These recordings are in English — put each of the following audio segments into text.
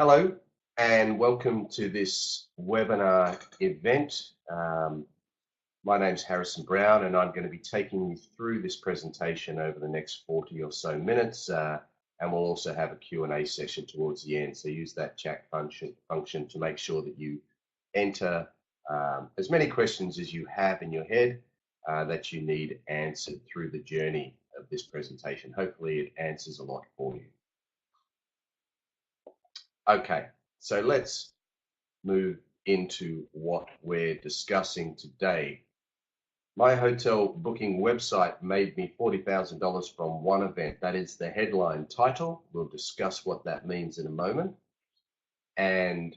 Hello and welcome to this webinar event. My name's Harrison Brown and I'm going to be taking you through this presentation over the next 40 or so minutes and we'll also have a Q&A session towards the end. So use that chat function to make sure that you enter as many questions as you have in your head that you need answered through the journey of this presentation. Hopefully it answers a lot for you. Okay, so let's move into what we're discussing today. My hotel booking website made me $40,000 from one event. That is the headline title. We'll discuss what that means in a moment and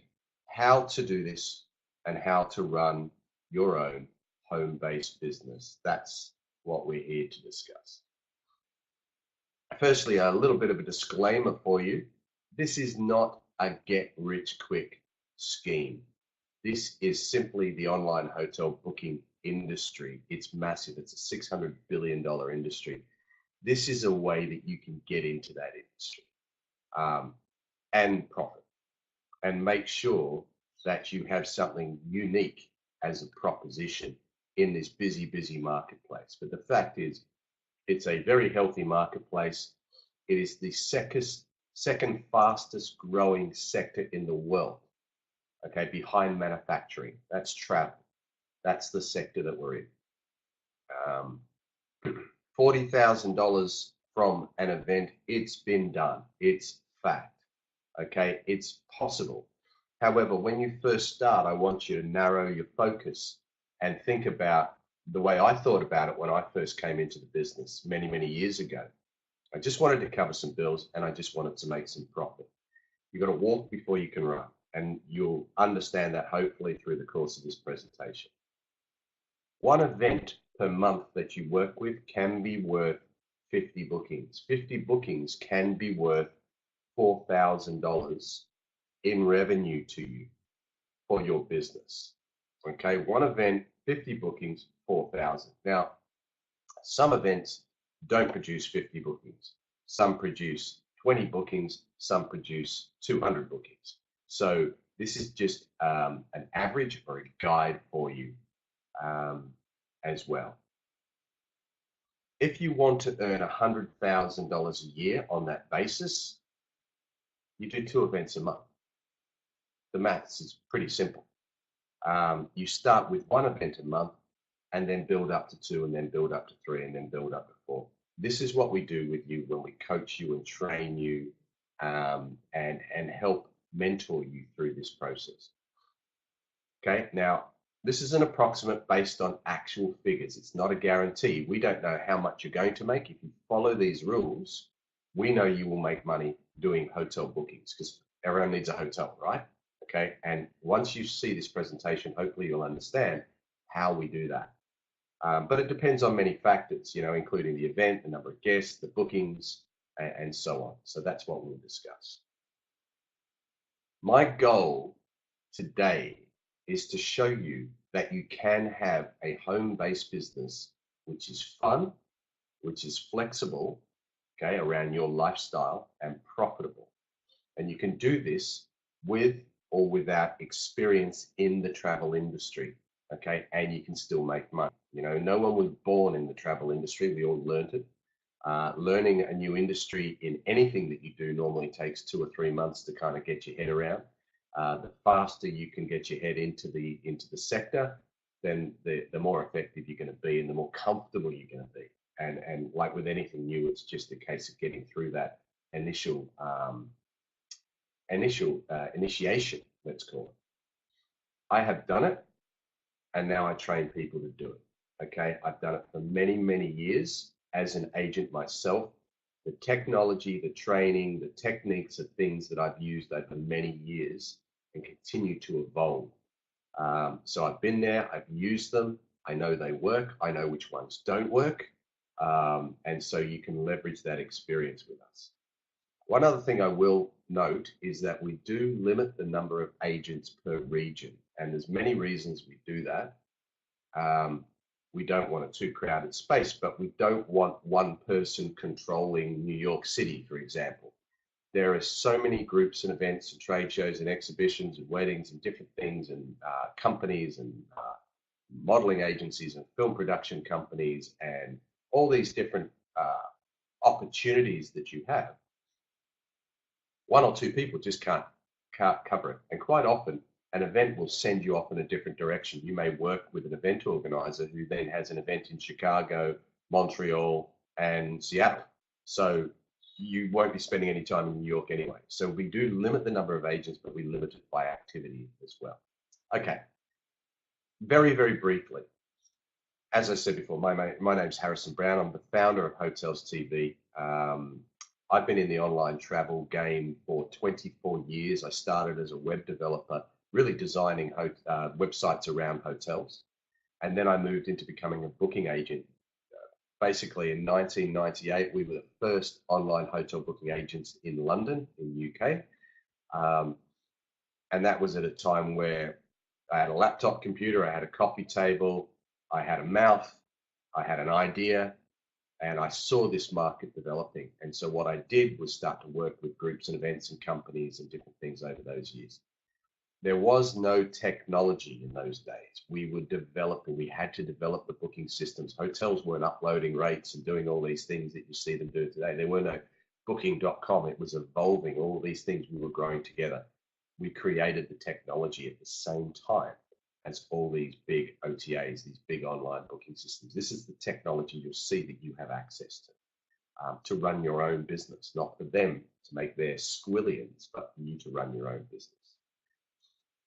how to do this and how to run your own home-based business. That's what we're here to discuss. Firstly, a little bit of a disclaimer for you. This is not a get-rich-quick scheme. This is simply the online hotel booking industry. It's massive. It's a $600 billion industry. This is a way that you can get into that industry and profit and make sure that you have something unique as a proposition in this busy, busy marketplace. But the fact is, it's a very healthy marketplace. It is the second fastest growing sector in the world. Okay, behind manufacturing. That's travel. That's the sector that we're in. $40,000 from an event, it's been done. It's fact. Okay, it's possible. However, when you first start, I want you to narrow your focus and think about the way I thought about it when I first came into the business many, many years ago. I just wanted to cover some bills and I just wanted to make some profit. You've got to walk before you can run. And you'll understand that hopefully through the course of this presentation. One event per month that you work with can be worth 50 bookings. 50 bookings can be worth $4,000 in revenue to you for your business. Okay, one event, 50 bookings, 4,000. Now, some events don't produce 50 bookings. Some produce 20 bookings, some produce 200 bookings. So this is just an average or a guide for you as well. If you want to earn $100,000 a year on that basis, you do 2 events a month. The maths is pretty simple. You start with 1 event a month and then build up to 2 and then build up to 3 and then build up to 4. This is what we do with you when we coach you and train you and help mentor you through this process. Okay, now this is an approximate based on actual figures. It's not a guarantee. We don't know how much you're going to make. If you follow these rules, we know you will make money doing hotel bookings because everyone needs a hotel, right? Okay, and once you see this presentation, hopefully you'll understand how we do that. But it depends on many factors, including the event, the number of guests, the bookings, and so on. So that's what we'll discuss. My goal today is to show you that you can have a home-based business which is fun, which is flexible, okay, around your lifestyle and profitable. And you can do this with or without experience in the travel industry, okay, and you can still make money. No one was born in the travel industry. We all learned it. Learning a new industry in anything that you do normally takes 2 or 3 months to kind of get your head around. The faster you can get your head into the sector, then the more effective you're going to be and the more comfortable you're going to be. And like with anything new, it's just a case of getting through that initial initiation, let's call it. I have done it, and now I train people to do it. Okay, I've done it for many, many years as an agent myself. The technology, the training, the techniques are things that I've used over many years and continue to evolve. So I've been there, I've used them, I know they work, I know which ones don't work, and so you can leverage that experience with us. One other thing I will note is that we do limit the number of agents per region, and there's many reasons we do that. We don't want a too crowded space, but we don't want one person controlling New York City, for example. There are so many groups and events and trade shows and exhibitions and weddings and different things and companies and modeling agencies and film production companies and all these different opportunities that you have. One or two people just can't cover it. And quite often, an event will send you off in a different direction. You may work with an event organizer who then has an event in Chicago, Montreal, and Seattle. So you won't be spending any time in New York anyway. So we do limit the number of agents, but we limit it by activity as well. Okay, very, very briefly. As I said before, my name's Harrison Brown. I'm the founder of Hotels TV. I've been in the online travel game for 24 years. I started as a web developer, really designing websites around hotels. And then I moved into becoming a booking agent. Basically, in 1998, we were the first online hotel booking agents in London, in the UK. And that was at a time where I had a laptop computer, I had a coffee table, I had a mouth, I had an idea, and I saw this market developing. And so what I did was start to work with groups and events and companies and different things over those years. There was no technology in those days. We were developing, we had to develop the booking systems. Hotels weren't uploading rates and doing all these things that you see them do today. There were no booking.com. It was evolving. All these things we were growing together. We created the technology at the same time as all these big OTAs, these big online booking systems. This is the technology you'll see that you have access to run your own business, not for them to make their squillions, but for you to run your own business.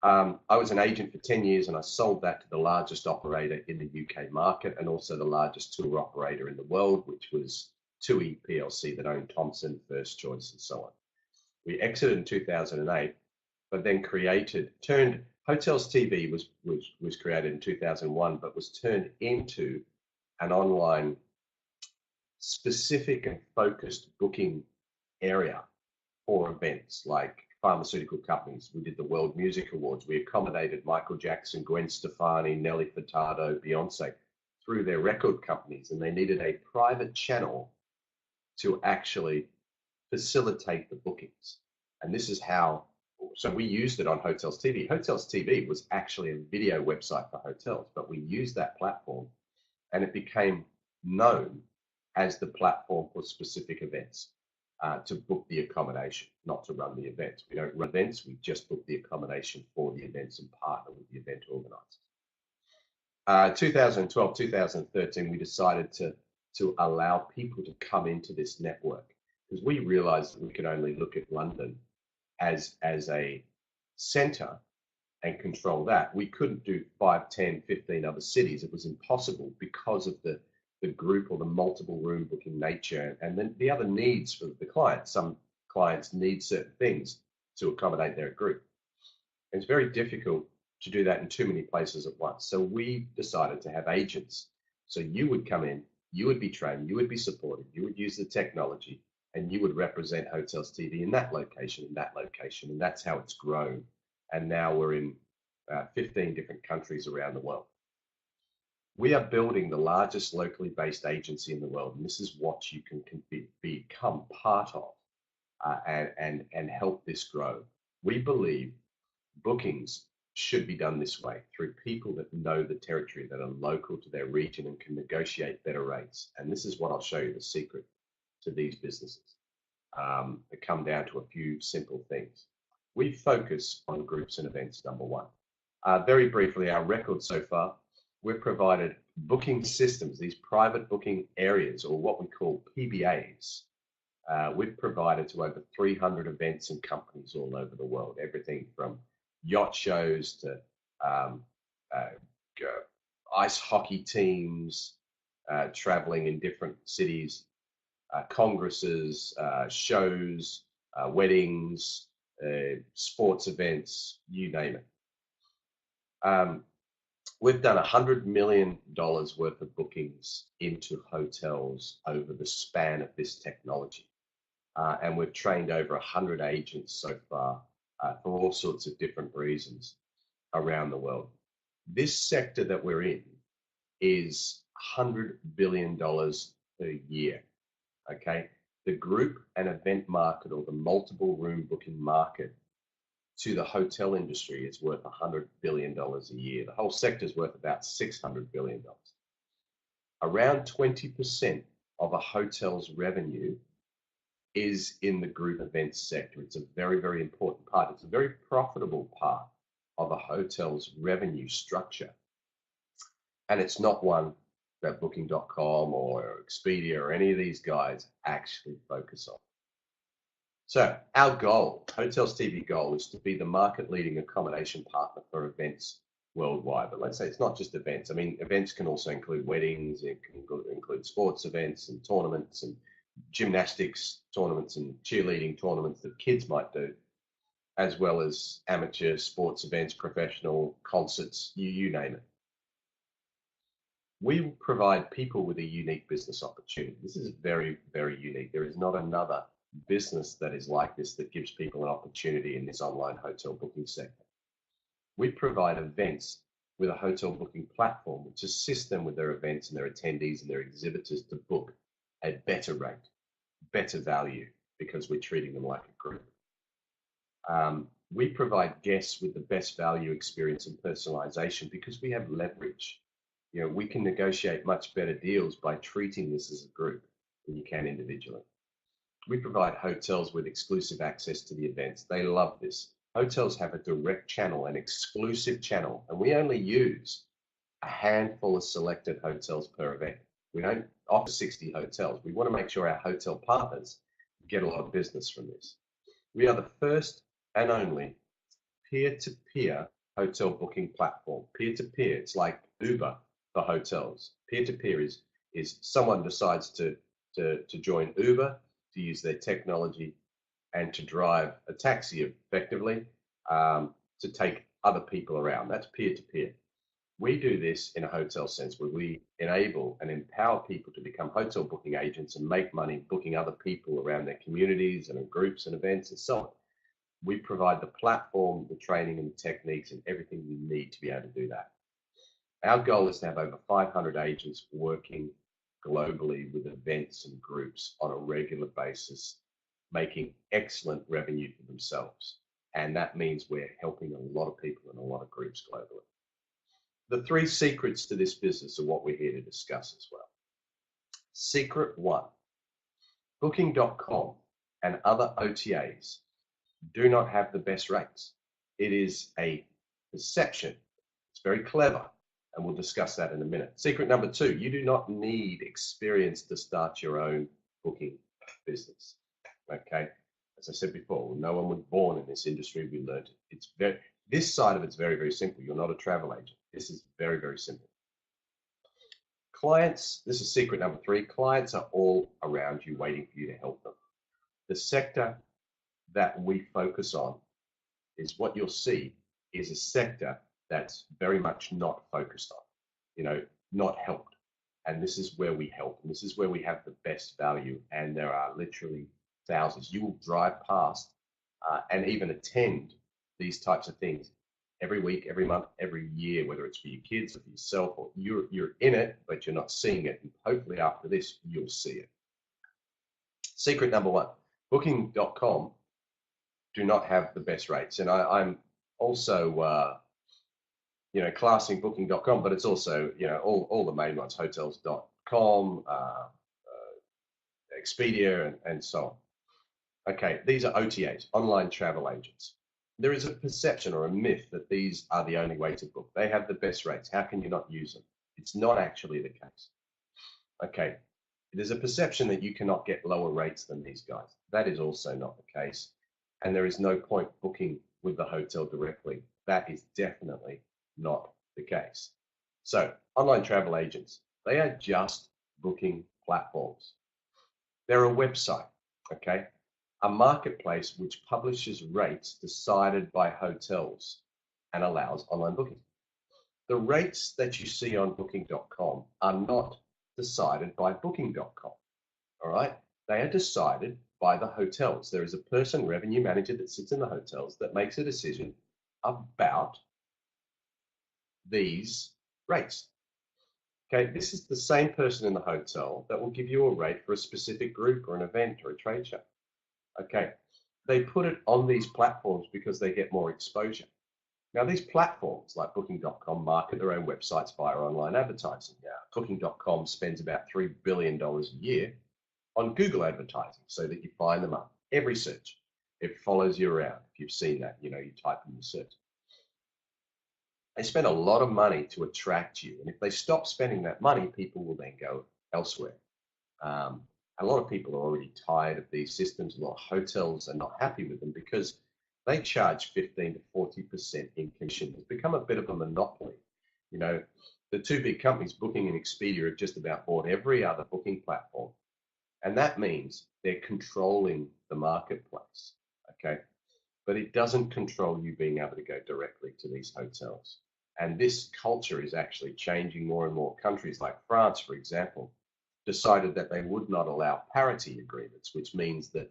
I was an agent for 10 years and I sold that to the largest operator in the UK market and also the largest tour operator in the world, which was TUI PLC that owned Thomson, First Choice, and so on. We exited in 2008, but then turned Hotels TV was created in 2001, but was turned into an online specific and focused booking area for events like pharmaceutical companies. We did the World Music Awards. We accommodated Michael Jackson, Gwen Stefani, Nelly Furtado, Beyonce through their record companies, and they needed a private channel to actually facilitate the bookings. And this is how, so we used it on Hotels TV. Hotels TV was actually a video website for hotels, but we used that platform and it became known as the platform for specific events to book the accommodation, not to run the events. We don't run events, we just book the accommodation for the events and partner with the event organizers. 2012, 2013, we decided to allow people to come into this network because we realized that we could only look at London as a center and control that. We couldn't do 5, 10, 15 other cities. It was impossible because of the group or the multiple room booking nature and then the other needs for the client. Some clients need certain things to accommodate their group. It's very difficult to do that in too many places at once. So we decided to have agents. So you would come in, you would be trained, you would be supported, you would use the technology, and you would represent Hotels TV in that location, and that's how it's grown. And now we're in 15 different countries around the world. We are building the largest locally based agency in the world, and this is what you can become part of and help this grow. We believe bookings should be done this way through people that know the territory, that are local to their region and can negotiate better rates. And this is what I'll show you the secret to these businesses. That come down to a few simple things. We focus on groups and events, number one. Very briefly, our record so far, we've provided booking systems, these private booking areas, or what we call PBAs. We've provided to over 300 events and companies all over the world, everything from yacht shows to ice hockey teams traveling in different cities, congresses, shows, weddings, sports events, you name it. We've done $100 million worth of bookings into hotels over the span of this technology. And we've trained over 100 agents so far for all sorts of different reasons around the world. This sector that we're in is $100 billion per year. Okay, the group and event market, or the multiple room booking market, to the hotel industry is worth $100 billion a year. The whole sector is worth about $600 billion. Around 20% of a hotel's revenue is in the group events sector. It's a very, very important part. It's a very profitable part of a hotel's revenue structure. And it's not one that Booking.com or Expedia or any of these guys actually focus on. So our goal, Hotels TV goal, is to be the market leading accommodation partner for events worldwide. But let's say it's not just events. I mean, events can also include weddings, it can include sports events and tournaments and gymnastics tournaments and cheerleading tournaments that kids might do, as well as amateur sports events, professional concerts, you name it. We provide people with a unique business opportunity. This is very, very unique. There is not another business that is like this, that gives people an opportunity in this online hotel booking sector. We provide events with a hotel booking platform which assists them with their events and their attendees and their exhibitors to book a better rate, better value, because we're treating them like a group. We provide guests with the best value, experience, and personalization because we have leverage. You know, we can negotiate much better deals by treating this as a group than you can individually. We provide hotels with exclusive access to the events. They love this. Hotels have a direct channel, an exclusive channel, and we only use a handful of selected hotels per event. We don't offer 60 hotels. We want to make sure our hotel partners get a lot of business from this. We are the first and only peer-to-peer hotel booking platform. Peer-to-peer, it's like Uber for hotels. Peer-to-peer is someone decides to join Uber, to use their technology and to drive a taxi effectively, to take other people around. That's peer-to-peer. We do this in a hotel sense, where we enable and empower people to become hotel booking agents and make money booking other people around their communities and in groups and events and so on. We provide the platform, the training and the techniques and everything you need to be able to do that. Our goal is to have over 500 agents working globally with events and groups on a regular basis, making excellent revenue for themselves. And that means we're helping a lot of people and a lot of groups globally. The 3 secrets to this business are what we're here to discuss as well. Secret 1, Booking.com and other OTAs do not have the best rates. It is a perception. It's very clever, and we'll discuss that in a minute. Secret number 2, you do not need experience to start your own booking business. Okay, as I said before, no one was born in this industry. We learned it. This side of it's very, very simple. You're not a travel agent. This is very, very simple. Clients, this is secret number 3, clients are all around you waiting for you to help them. The sector that we focus on is what you'll see is a sector that's very much not focused on, not helped. And this is where we help. And this is where we have the best value. And there are literally thousands. You will drive past and even attend these types of things every week, every month, every year, whether it's for your kids or for yourself, or you're in it, but you're not seeing it. And hopefully after this, you'll see it. Secret number 1, Booking.com do not have the best rates. And I'm also, classing Booking.com, but it's also, all the main ones, Hotels.com, Expedia, and so on. Okay, these are OTAs, online travel agents. There is a perception or a myth that these are the only way to book. They have the best rates. How can you not use them? It's not actually the case. Okay, there's a perception that you cannot get lower rates than these guys. That is also not the case. And there is no point booking with the hotel directly. That is definitely not the case. So online travel agents, they are just booking platforms. They're a website, okay? A marketplace which publishes rates decided by hotels and allows online booking. The rates that you see on Booking.com are not decided by Booking.com, all right? They are decided by the hotels. There is a person, revenue manager, that sits in the hotels that makes a decision about these rates. Okay, this is the same person in the hotel that will give you a rate for a specific group or an event or a trade show. Okay, they put it on these platforms because they get more exposure. Now, these platforms like Booking.com market their own websites via online advertising. Now, Booking.com spends about $3 billion a year on Google advertising so that you find them up. Every search, it follows you around. If you've seen that, you type in the search. They spend a lot of money to attract you. And if they stop spending that money, people will then go elsewhere. Um, a lot of people are already tired of these systems. A lot of hotels are not happy with them because they charge 15 to 40% in commission. It's become a bit of a monopoly. You know, the two big companies, Booking and Expedia, have just about bought every other booking platform. And that means they're controlling the marketplace. Okay. But it doesn't control you being able to go directly to these hotels. And this culture is actually changing more and more. Countries like France, for example, decided that they would not allow parity agreements, which means that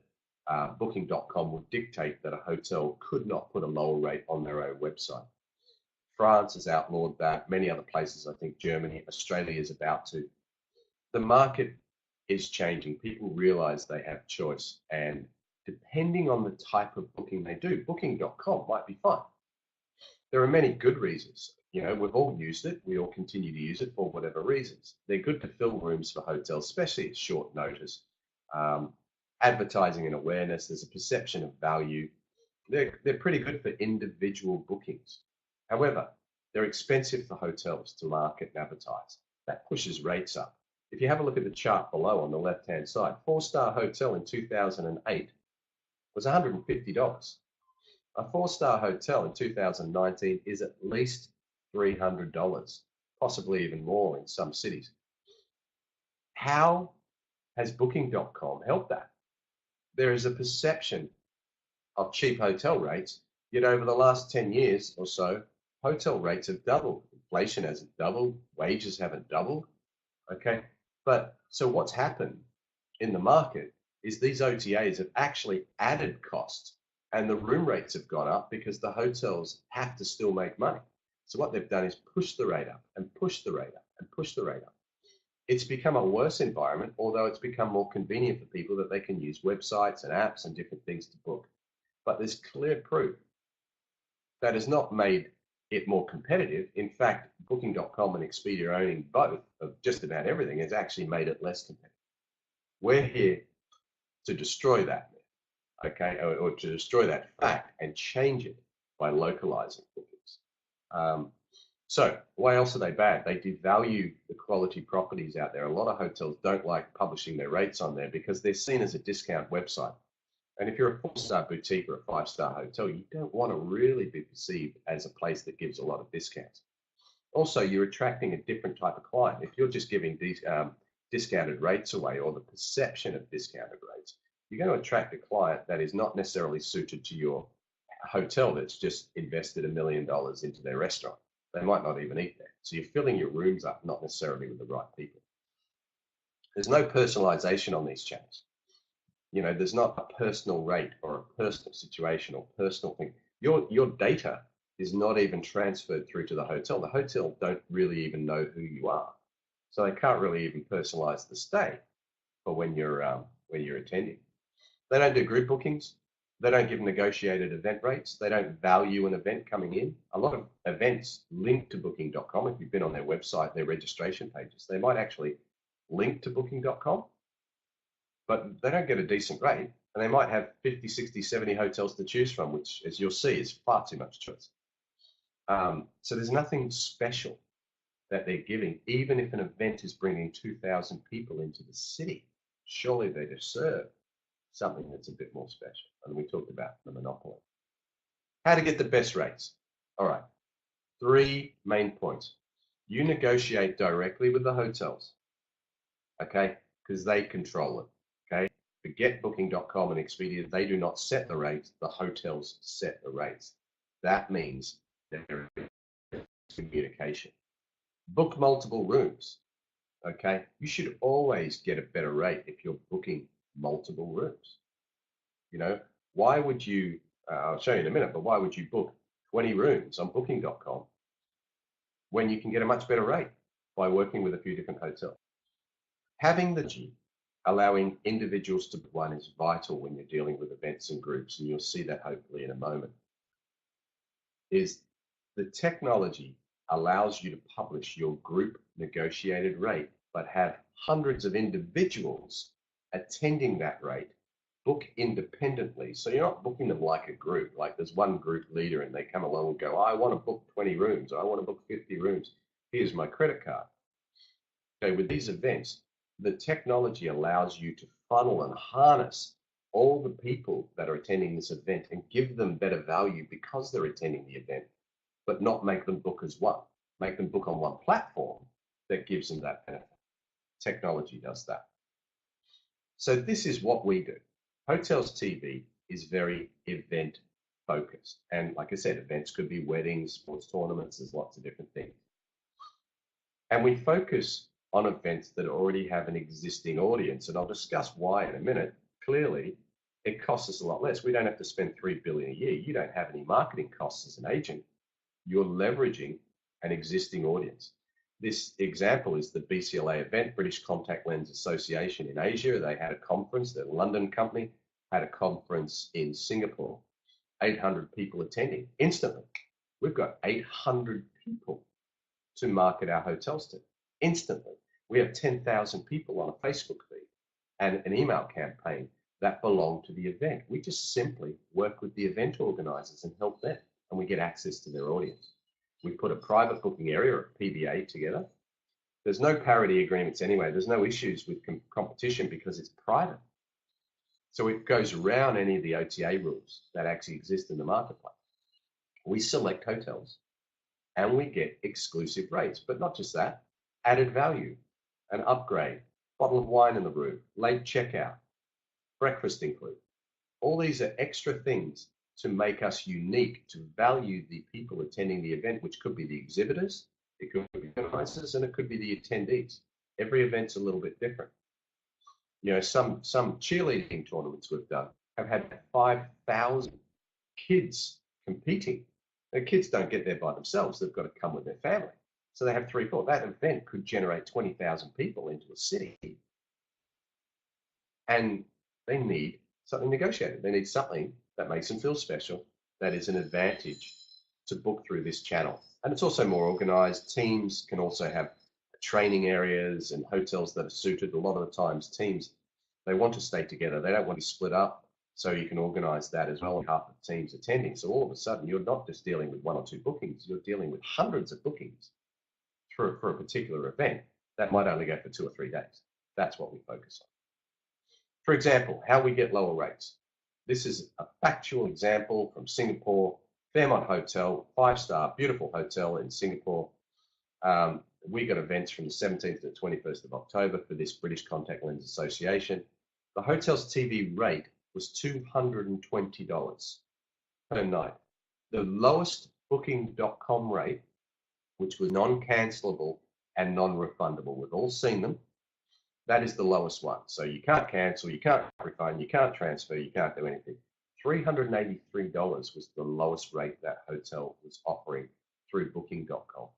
Booking.com would dictate that a hotel could not put a lower rate on their own website. France has outlawed that. Many other places, I think Germany, Australia is about to. The market is changing. People realize they have choice. And depending on the type of booking they do, Booking.com might be fine. There are many good reasons. We've all used it. We all continue to use it for whatever reasons. They're good to fill rooms for hotels, especially at short notice. Advertising and awareness, there's a perception of value. They're pretty good for individual bookings. However, they're expensive for hotels to market and advertise. That pushes rates up. If you have a look at the chart below on the left-hand side, four-star hotel in 2008 was $150. A four-star hotel in 2019 is at least $300, possibly even more in some cities. How has Booking.com helped that? There is a perception of cheap hotel rates, yet over the last 10 years or so, hotel rates have doubled. Inflation hasn't doubled, wages haven't doubled. Okay, but so what's happened in the market is these OTAs have actually added costs and the room rates have gone up because the hotels have to still make money. So what they've done is push the rate up and push the rate up and push the rate up. It's become a worse environment, although it's become more convenient for people that they can use websites and apps and different things to book. But there's clear proof that has not made it more competitive. In fact, Booking.com and Expedia owning both of just about everything has actually made it less competitive. We're here to destroy that myth, okay, or to destroy that fact and change it by localizing bookings. So why else are they bad? They devalue the quality properties out there. A lot of hotels don't like publishing their rates on there because they're seen as a discount website. And if you're a four-star boutique or a five-star hotel, you don't want to really be perceived as a place that gives a lot of discounts. Also, you're attracting a different type of client. If you're just giving these discounted rates away or the perception of discounted rates, you're going to attract a client that is not necessarily suited to your hotel that's just invested $1 million into their restaurant. They might not even eat there. So you're filling your rooms up, not necessarily with the right people. There's no personalization on these channels. There's not a personal rate or a personal situation or personal thing. Your data is not even transferred through to the hotel. The hotel don't really even know who you are. So they can't really even personalize the stay for when you're attending. They don't do group bookings. They don't give negotiated event rates. They don't value an event coming in. A lot of events link to Booking.com. If you've been on their website, their registration pages, they might actually link to Booking.com, but they don't get a decent rate. And they might have 50, 60, 70 hotels to choose from, which, as you'll see, is far too much choice. So there's nothing special that they're giving, even if an event is bringing 2,000 people into the city. Surely they deserve something that's a bit more special. And we talked about the monopoly. How to get the best rates. All right, 3 main points. You negotiate directly with the hotels, okay, because they control it, okay? Forget Booking.com and Expedia. They do not set the rates. The hotels set the rates. That means there is communication. Book multiple rooms, okay? You should always get a better rate if you're booking multiple rooms. Why would you, I'll show you in a minute, but why would you book 20 rooms on Booking.com when you can get a much better rate? by working with a few different hotels. Having the G, allowing individuals to one is vital when you're dealing with events and groups, and you'll see that hopefully in a moment, is the technology allows you to publish your group negotiated rate, but have hundreds of individuals attending that rate book independently. So you're not booking them like a group, like there's one group leader and they come along and go, I want to book 20 rooms, I want to book 50 rooms, here's my credit card. Okay, with these events, the technology allows you to funnel and harness all the people that are attending this event and give them better value because they're attending the event, but not make them book as one. Make them book on one platform that gives them that benefit. Technology does that. So this is what we do. Hotels TV is very event focused. And like I said, events could be weddings, sports tournaments, there's lots of different things. And we focus on events that already have an existing audience. And I'll discuss why in a minute. Clearly, it costs us a lot less. We don't have to spend $3 billion a year. You don't have any marketing costs as an agent. You're leveraging an existing audience. This example is the BCLA event, British Contact Lens Association in Asia. They had a conference, the London company had a conference in Singapore, 800 people attending instantly. We've got 800 people to market our hotels to instantly. We have 10,000 people on a Facebook feed and an email campaign that belong to the event. We just simply work with the event organizers and help them, and we get access to their audience. We put a private booking area, or a PBA, together. There's no parity agreements anyway. There's no issues with competition because it's private. So it goes around any of the OTA rules that actually exist in the marketplace. We select hotels and we get exclusive rates, but not just that, added value, an upgrade, bottle of wine in the room, late checkout, breakfast included. All these are extra things to make us unique, to value the people attending the event, which could be the exhibitors, it could be the organizers, and it could be the attendees. Every event's a little bit different. You know, some cheerleading tournaments we've done have had 5,000 kids competing. The kids don't get there by themselves. They've got to come with their family. So they have 3, 4. That event could generate 20,000 people into a city. And they need something negotiated. They need something that makes them feel special, that is an advantage to book through this channel. And it's also more organized. Teams can also have training areas and hotels that are suited. A lot of the times teams, they want to stay together. They don't want to be split up. So you can organize that as well on behalf of teams attending. So all of a sudden, you're not just dealing with 1 or 2 bookings, you're dealing with hundreds of bookings for a particular event that might only go for 2 or 3 days. That's what we focus on. For example, how we get lower rates. This is a factual example from Singapore, Fairmont Hotel, 5-star, beautiful hotel in Singapore. We got events from the 17th to the 21st of October for this British Contact Lens Association. The hotel's TV rate was $220 per night. The lowest booking.com rate, which was non-cancelable and non-refundable, we've all seen them, that is the lowest one. So you can't cancel, you can't refund, you can't transfer, you can't do anything. $383 was the lowest rate that hotel was offering through booking.com.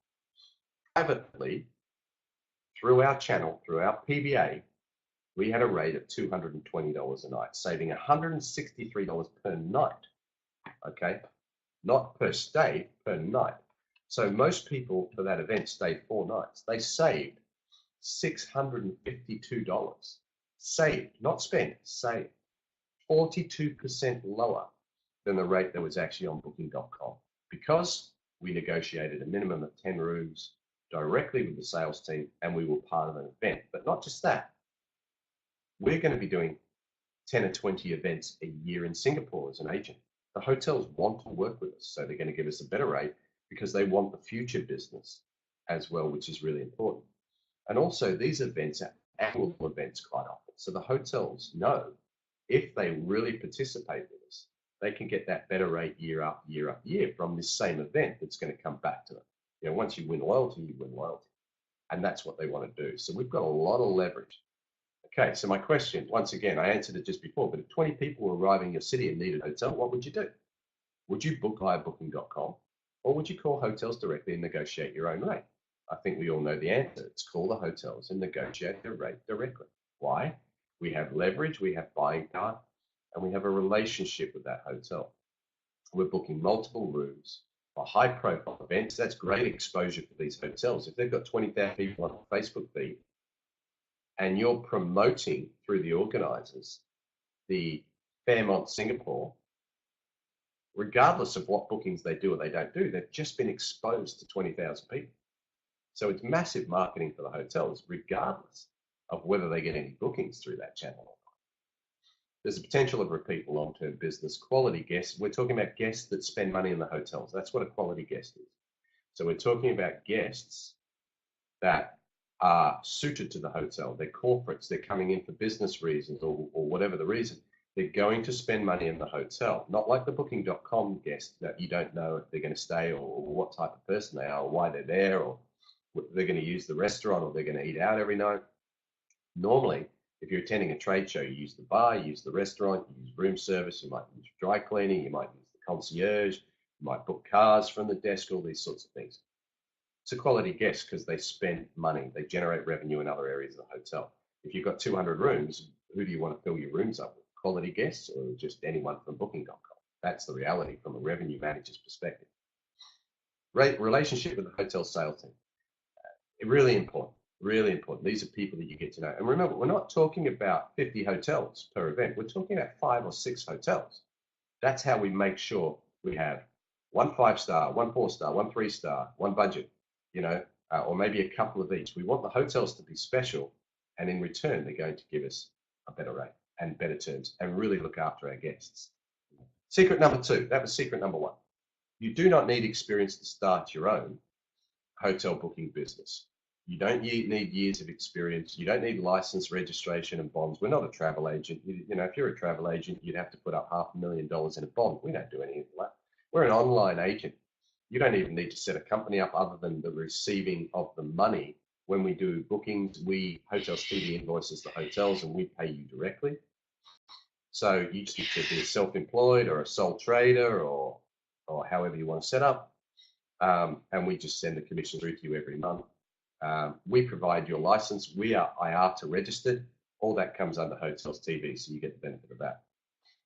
Privately, through our channel, through our PBA, we had a rate of $220 a night, saving $163 per night, okay? Not per stay, per night. So most people for that event stayed 4 nights. They saved $652. Saved, not spent, saved. 42% lower than the rate that was actually on booking.com because we negotiated a minimum of 10 rooms directly with the sales team and we were part of an event. But not just that, we're going to be doing 10 or 20 events a year in Singapore as an agent. The hotels want to work with us, so they're going to give us a better rate because they want the future business as well, which is really important. And also these events are annual events quite often. So the hotels know if they really participate with us, they can get that better rate year after year after year from this same event that's going to come back to them. You know, once you win loyalty, you win loyalty. And that's what they want to do. So we've got a lot of leverage. Okay, so my question, once again, I answered it just before, but if 20 people were arriving in your city and needed a hotel, what would you do? Would you book via booking.com or would you call hotels directly and negotiate your own rate? I think we all know the answer. It's call the hotels and negotiate their rate directly. Why? We have leverage, we have buying power, and we have a relationship with that hotel. We're booking multiple rooms for high profile events. That's great exposure for these hotels. If they've got 20,000 people on a Facebook feed and you're promoting through the organizers the Fairmont Singapore, regardless of what bookings they do or they don't do, they've just been exposed to 20,000 people. So it's massive marketing for the hotels, regardless of whether they get any bookings through that channel. There's a potential of repeat long-term business. Quality guests, we're talking about guests that spend money in the hotels. That's what a quality guest is. So we're talking about guests that are suited to the hotel. They're corporates, they're coming in for business reasons or whatever the reason. They're going to spend money in the hotel, not like the booking.com guest that you don't know if they're going to stay or what type of person they are or why they're there or they're going to use the restaurant or they're going to eat out every night. Normally, if you're attending a trade show, you use the bar, you use the restaurant, you use room service, you might use dry cleaning, you might use the concierge, you might book cars from the desk, all these sorts of things. It's a quality guest because they spend money, they generate revenue in other areas of the hotel. If you've got 200 rooms, who do you want to fill your rooms up with? Quality guests or just anyone from booking.com? That's the reality from a revenue manager's perspective. Relationship with the hotel sales team. Really important, really important. These are people that you get to know. And remember, we're not talking about 50 hotels per event. We're talking about 5 or 6 hotels. That's how we make sure we have 1 5-star, 1 4-star, 1 3-star, 1 budget, or maybe a couple of each. We want the hotels to be special, and in return, they're going to give us a better rate and better terms and really look after our guests. Secret number 2, that was secret number 1. You do not need experience to start your own hotel booking business. You don't need years of experience. You don't need license, registration, and bonds. We're not a travel agent. If you're a travel agent, you'd have to put up $500,000 in a bond. We don't do any of that. We're an online agent. You don't even need to set a company up other than the receiving of the money. When we do bookings, Hotels TV invoices the hotels and we pay you directly. So you just need to be self-employed or a sole trader or however you want to set up. And we just send the commission through to you every month. We provide your license. We are IATA registered. All that comes under Hotels TV, so you get the benefit of that.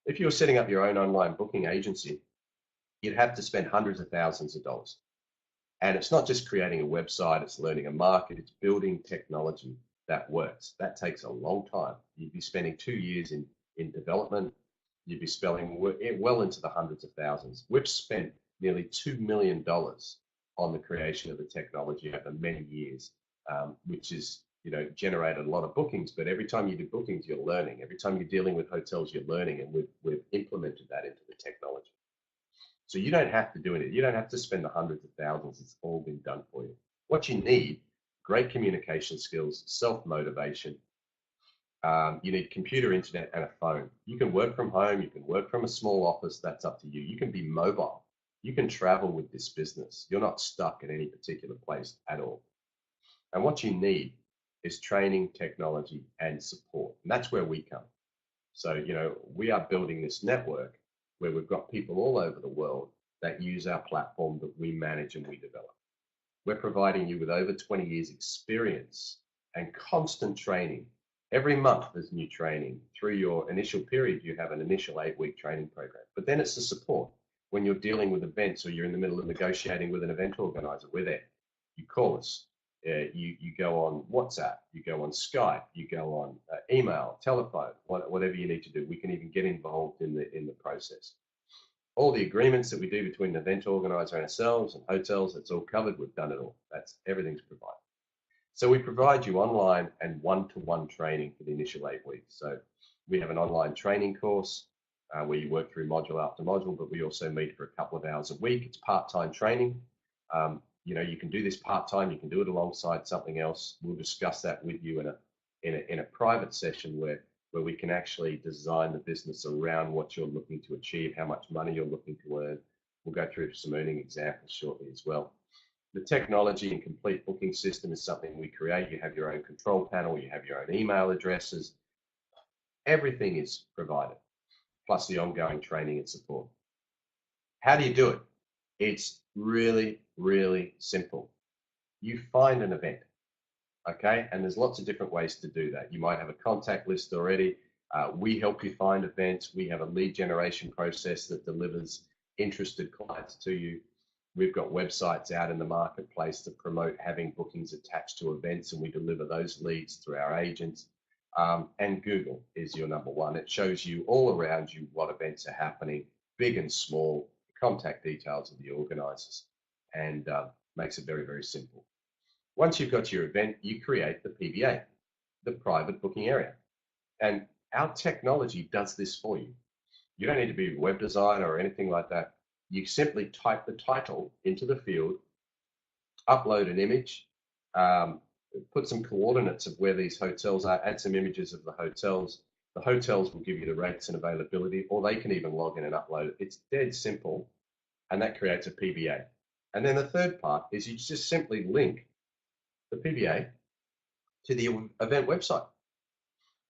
If you were setting up your own online booking agency, you'd have to spend hundreds of thousands of dollars. And it's not just creating a website, it's learning a market, it's building technology that works. That takes a long time. You'd be spending 2 years in development. You'd be spending well into the hundreds of thousands. We've spent nearly $2 million on the creation of the technology over many years, which is, generated a lot of bookings. But every time you do bookings, you're learning. Every time you're dealing with hotels, you're learning, and we've implemented that into the technology. So you don't have to do it. You don't have to spend the hundreds of thousands. It's all been done for you. What you need, great communication skills, self-motivation. You need computer, internet, and a phone. You can work from home. You can work from a small office. That's up to you. You can be mobile. You can travel with this business. You're not stuck in any particular place at all. And what you need is training, technology, and support. And that's where we come. So, we are building this network where we've got people all over the world that use our platform that we manage and we develop. We're providing you with over 20 years experience and constant training. Every month there's new training. Through your initial period, you have an initial 8-week training program. But then it's the support. When you're dealing with events or you're in the middle of negotiating with an event organizer, we're there. You call us. You go on WhatsApp. You go on Skype. You go on email, telephone, whatever you need to do. We can even get involved in the process. All the agreements that we do between the event organizer and ourselves and hotels, it's all covered. We've done it all. Everything's provided. So we provide you online and one-to-one training for the initial 8 weeks. So we have an online training course where you work through module after module, but we also meet for a couple of hours a week. It's part-time training. You can do this part-time. You can do it alongside something else. We'll discuss that with you in a private session where we can actually design the business around what you're looking to achieve, how much money you're looking to earn. We'll go through some earning examples shortly as well. The technology and complete booking system is something we create. You have your own control panel. You have your own email addresses. Everything is provided, plus the ongoing training and support. How do you do it? It's really, really simple. you find an event, okay? And there's lots of different ways to do that. You might have a contact list already. We help you find events. We have a lead generation process that delivers interested clients to you. We've got websites out in the marketplace that promote having bookings attached to events, and we deliver those leads through our agents. And Google is your number one. It shows you all around you what events are happening, big and small, contact details of the organizers, and makes it very, very simple. Once you've got your event, you create the PBA, the private booking area. And our technology does this for you. You don't need to be a web designer or anything like that. You simply type the title into the field, upload an image, put some coordinates of where these hotels are, add some images of the hotels. The hotels will give you the rates and availability, or they can even log in and upload it. It's dead simple, and that creates a PBA. And then the third part is you just simply link the PBA to the event website.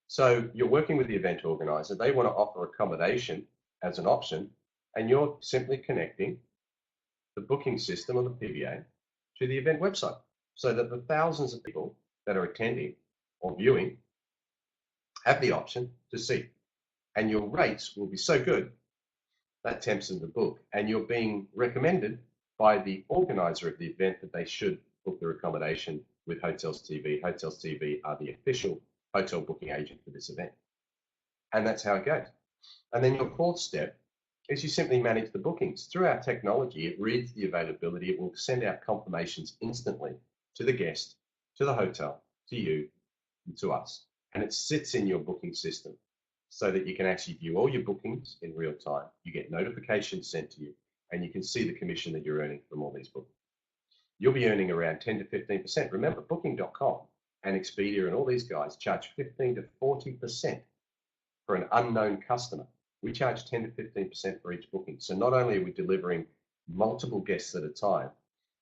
So you're working with the event organizer. They want to offer accommodation as an option, and you're simply connecting the booking system or the PBA to the event website so that the thousands of people that are attending or viewing have the option to see. And your rates will be so good that tempts them to book. And you're being recommended by the organizer of the event that they should book their accommodation with Hotels TV. Hotels TV are the official hotel booking agent for this event. And that's how it goes. And then your fourth step is you simply manage the bookings. Through our technology, it reads the availability. It will send out confirmations instantly to the guest, to the hotel, to you, and to us. And it sits in your booking system so that you can actually view all your bookings in real time. You get notifications sent to you, and you can see the commission that you're earning from all these bookings. You'll be earning around 10 to 15%. Remember, Booking.com and Expedia and all these guys charge 15 to 40% for an unknown customer. We charge 10 to 15% for each booking. So not only are we delivering multiple guests at a time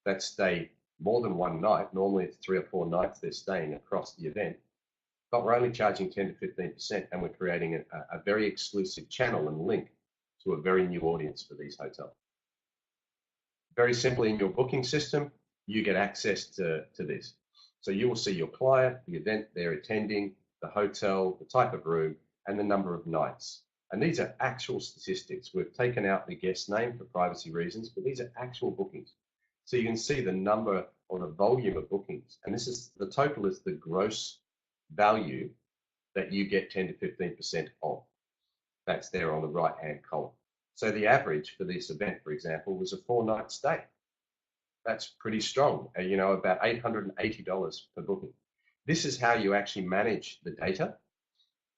that stay more than one night, normally it's 3 or 4 nights they're staying across the event, but we're only charging 10 to 15%, and we're creating a very exclusive channel and link to a very new audience for these hotels. Very simply, in your booking system, you get access to this. So you will see your client, the event they're attending, the hotel, the type of room, and the number of nights. And these are actual statistics. We've taken out the guest name for privacy reasons, but these are actual bookings. So you can see the number or the volume of bookings. And this is the total is the gross value that you get 10 to 15% of. That's there on the right-hand column. So the average for this event, for example, was a 4-night stay. That's pretty strong, about $880 per booking. This is how you actually manage the data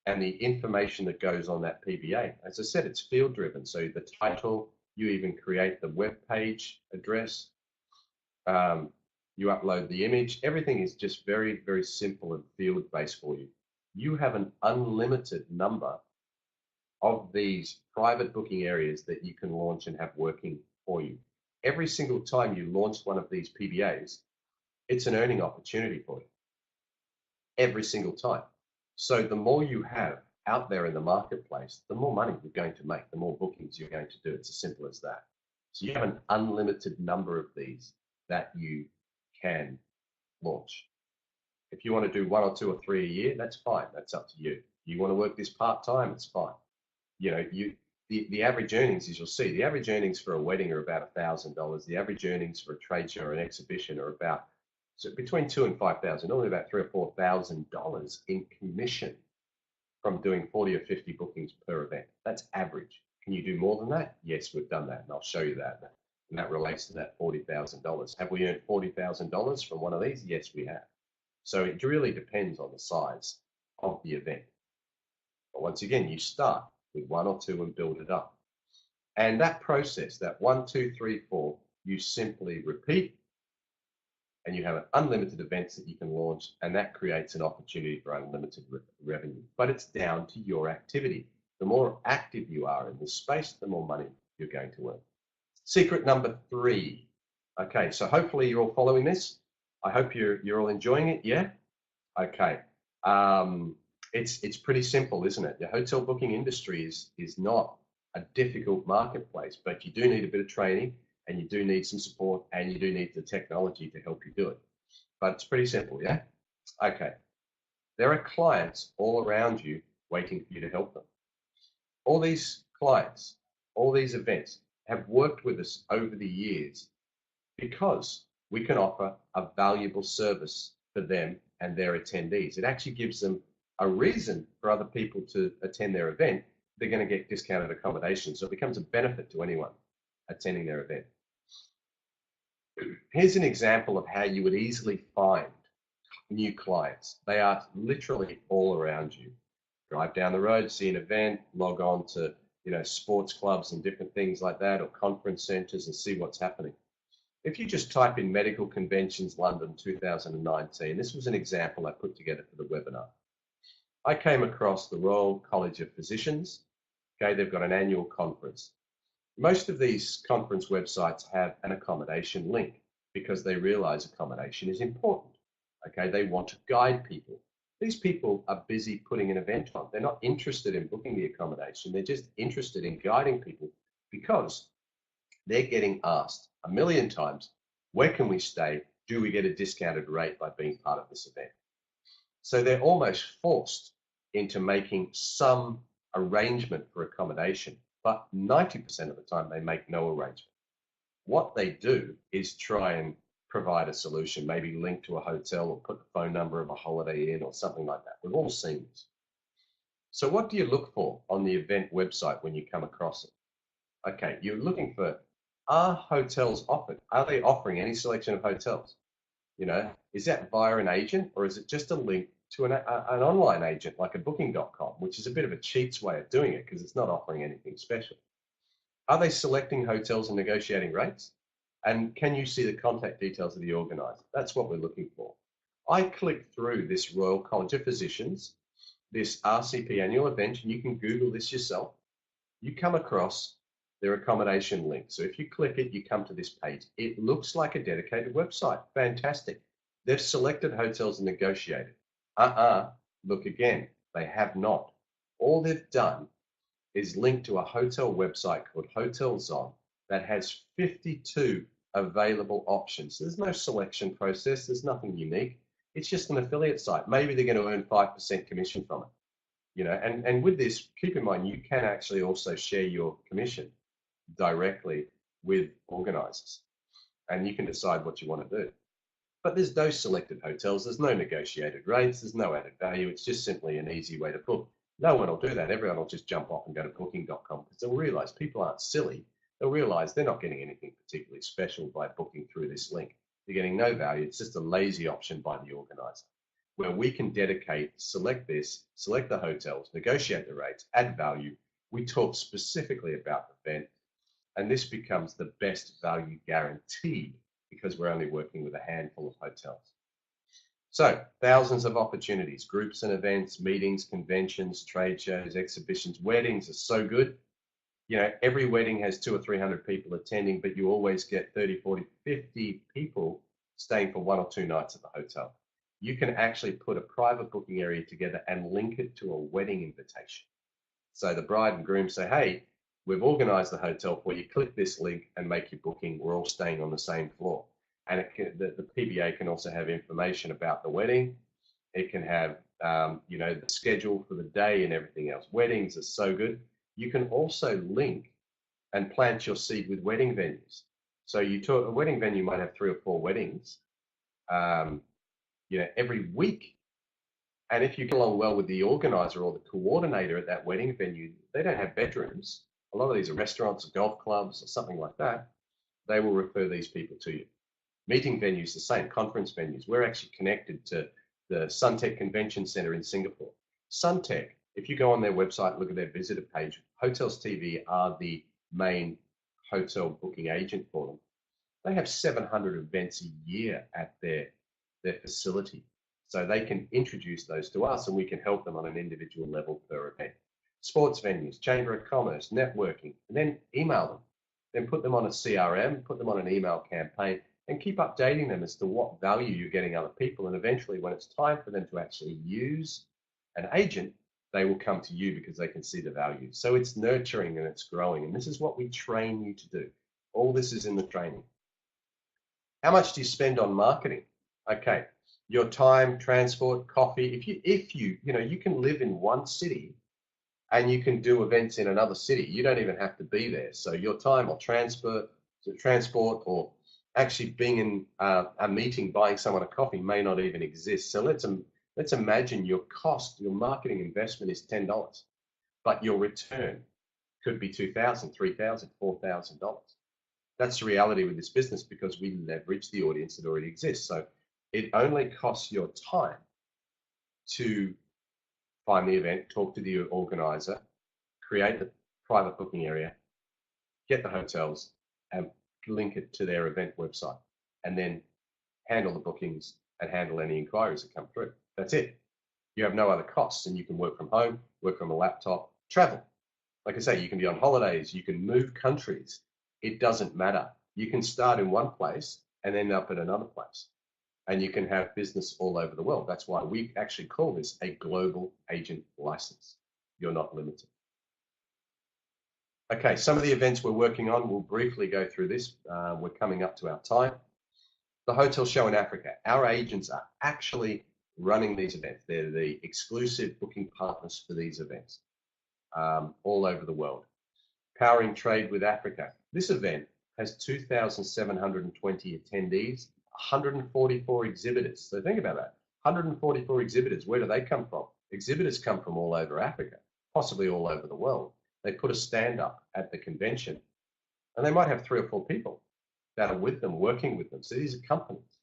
and the information that goes on that PBA. As I said, it's field driven. So the title, you even create the web page address, you upload the image. Everything is just very, very simple and field based for you. You have an unlimited number of these private booking areas that you can launch and have working for you. Every single time you launch one of these PBAs, it's an earning opportunity for you. Every single time. So the more you have out there in the marketplace, the more money you're going to make, the more bookings you're going to do. It's as simple as that. So you have an unlimited number of these that you can launch. If you want to do 1 or 2 or 3 a year, that's fine. That's up to you. You want to work this part-time, it's fine. The average earnings, as you'll see, the average earnings for a wedding are about $1,000. The average earnings for a trade show or an exhibition are about between $2,000 and $5,000, normally about $3,000 or $4,000 in commission from doing 40 or 50 bookings per event. That's average. Can you do more than that? Yes, we've done that, and I'll show you that. And that relates to that $40,000. Have we earned $40,000 from one of these? Yes, we have. So it really depends on the size of the event. But once again, you start with 1 or 2 and build it up. And that process, that 1, 2, 3, 4, you simply repeat, and you have unlimited events that you can launch, and that creates an opportunity for unlimited revenue. But it's down to your activity. The more active you are in this space, the more money you're going to earn. Secret number 3. Okay, so hopefully you're all following this. I hope you're all enjoying it. Yeah. Okay. It's pretty simple, isn't it? The hotel booking industry is not a difficult marketplace, but you do need a bit of training, and you do need some support, and you do need the technology to help you do it. but it's pretty simple, yeah? Okay. There are clients all around you waiting for you to help them. All these clients, all these events have worked with us over the years because we can offer a valuable service for them and their attendees. It actually gives them a reason for other people to attend their event. They're going to get discounted accommodation. So it becomes a benefit to anyone attending their event. Here's an example of how you would easily find new clients. They are literally all around you. Drive down the road, see an event, log on to sports clubs and different things like that, or conference centers, and see what's happening. If you just type in Medical Conventions London 2019, this was an example I put together for the webinar. I came across the Royal College of Physicians. Okay, they've got an annual conference. Most of these conference websites have an accommodation link because they realize accommodation is important. Okay, they want to guide people. These people are busy putting an event on. They're not interested in booking the accommodation. They're just interested in guiding people because they're getting asked a million times, where can we stay? Do we get a discounted rate by being part of this event? So they're almost forced into making some arrangement for accommodation, but 90% of the time they make no arrangement. What they do is try and provide a solution, maybe link to a hotel or put the phone number of a Holiday Inn or something like that. We've all seen this. So what do you look for on the event website when you come across it? Okay, you're looking for, are hotels offered? Are they offering any selection of hotels? Is that via an agent or is it just a link to an online agent like a booking.com, which is a bit of a cheats way of doing it because it's not offering anything special? Are they selecting hotels and negotiating rates? And can you see the contact details of the organizer? That's what we're looking for. I clicked through this Royal College of Physicians, this RCP annual event, and you can Google this yourself. You come across their accommodation link. So if you click it, you come to this page. It looks like a dedicated website. Fantastic. They've selected hotels and negotiated. Look again. They have not. All they've done is link to a hotel website called HotelZone that has 52 available options. There's no selection process. There's nothing unique. It's just an affiliate site. Maybe they're going to earn 5% commission from it. And with this, keep in mind, you can actually also share your commission directly with organizers, and you can decide what you want to do. But there's no selected hotels. There's no negotiated rates. There's no added value. It's just simply an easy way to book. No one will do that. Everyone will just jump off and go to booking.com because they'll realize people aren't silly. They'll realize they're not getting anything particularly special by booking through this link. They're getting no value. It's just a lazy option by the organizer where we can dedicate, select the hotels, negotiate the rates, add value. We talk specifically about the event, and this becomes the best value guaranteed because we're only working with a handful of hotels. So thousands of opportunities, groups and events, meetings, conventions, trade shows, exhibitions. Weddings are so good. Every wedding has 200 or 300 people attending, but you always get 30, 40, 50 people staying for 1 or 2 nights at the hotel. You can actually put a private booking area together and link it to a wedding invitation. So the bride and groom say, hey, we've organized the hotel for you. Click this link and make your booking. We're all staying on the same floor. And the PBA can also have information about the wedding. It can have, the schedule for the day and everything else. Weddings are so good. You can also link and plant your seed with wedding venues. So a wedding venue might have 3 or 4 weddings, every week. And if you get along well with the organizer or the coordinator at that wedding venue, they don't have bedrooms. A lot of these are restaurants or golf clubs or something like that. They will refer these people to you. Meeting venues, the same, conference venues. We're actually connected to the Suntec Convention Center in Singapore. Suntec, if you go on their website, look at their visitor page, Hotels TV are the main hotel booking agent for them. They have 700 events a year at their facility. So they can introduce those to us and we can help them on an individual level per event. Sports venues, Chamber of Commerce, networking, and then email them. Then put them on a CRM, put them on an email campaign, and keep updating them as to what value you're getting other people. And eventually, when it's time for them to actually use an agent, they will come to you because they can see the value. So it's nurturing and it's growing. And this is what we train you to do. All this is in the training. How much do you spend on marketing? Okay, your time, transport, coffee. You can live in one city and you can do events in another city. You don't even have to be there. So your time or transport or actually being in a meeting, buying someone a coffee may not even exist. So let's imagine your cost, your marketing investment is $10, but your return could be $2,000, $3,000, $4,000. That's the reality with this business because we leverage the audience that already exists. So it only costs your time to find the event, talk to the organizer, create the private booking area, get the hotels, and link it to their event website, and then handle the bookings and handle any inquiries that come through. That's it. You have no other costs, and you can work from home, work from a laptop, travel. Like I say, you can be on holidays, you can move countries. It doesn't matter. You can start in one place and end up at another place. And you can have business all over the world. That's why we actually call this a global agent license. You're not limited. Okay, some of the events we're working on, we'll briefly go through this. We're coming up to our time. The Hotel Show in Africa. Our agents are actually running these events. They're the exclusive booking partners for these events all over the world. Powering Trade with Africa. This event has 2,720 attendees, 144 exhibitors. So think about that. 144 exhibitors. Where do they come from? Exhibitors come from all over Africa, possibly all over the world. They put a stand up at the convention and they might have 3 or 4 people that are with them, working with them. So these are companies.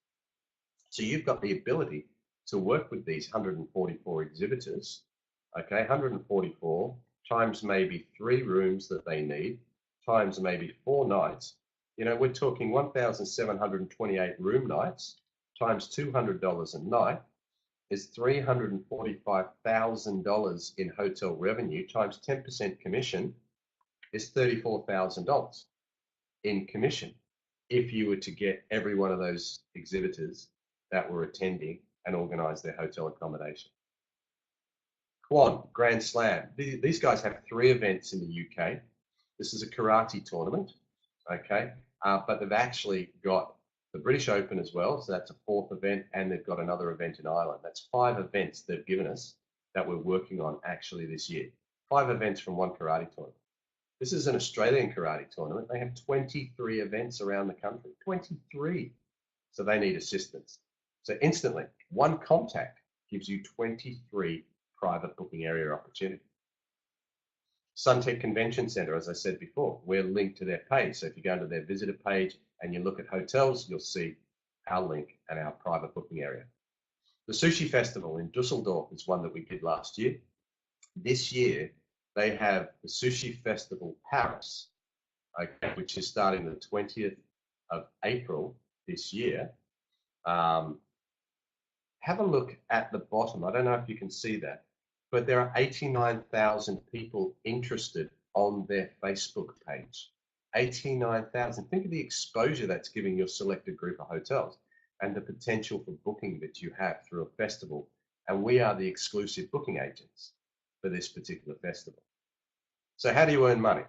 So you've got the ability to work with these 144 exhibitors, okay, 144 times maybe 3 rooms that they need, times maybe 4 nights. We're talking 1,728 room nights times $200 a night is $345,000 in hotel revenue times 10% commission is $34,000 in commission if you were to get every one of those exhibitors that were attending and organize their hotel accommodation. Kwan, Grand Slam. These guys have 3 events in the UK. This is a karate tournament, okay? But they've actually got the British Open as well, so that's a 4th event, and they've got another event in Ireland. That's 5 events they've given us that we're working on actually this year. 5 events from one karate tournament. This is an Australian karate tournament. They have 23 events around the country, 23. So they need assistance. So instantly, one contact gives you 23 private booking area opportunity. Suntec Convention Centre, as I said before, we're linked to their page. So if you go to their visitor page and you look at hotels, you'll see our link and our private booking area. The Sushi Festival in Dusseldorf is one that we did last year. This year, they have the Sushi Festival Paris, okay, which is starting the 20th of April this year. Have a look at the bottom. I don't know if you can see that, but there are 89,000 people interested on their Facebook page. 89,000. Think of the exposure that's giving your selected group of hotels and the potential for booking that you have through a festival. And we are the exclusive booking agents for this particular festival. So how do you earn money?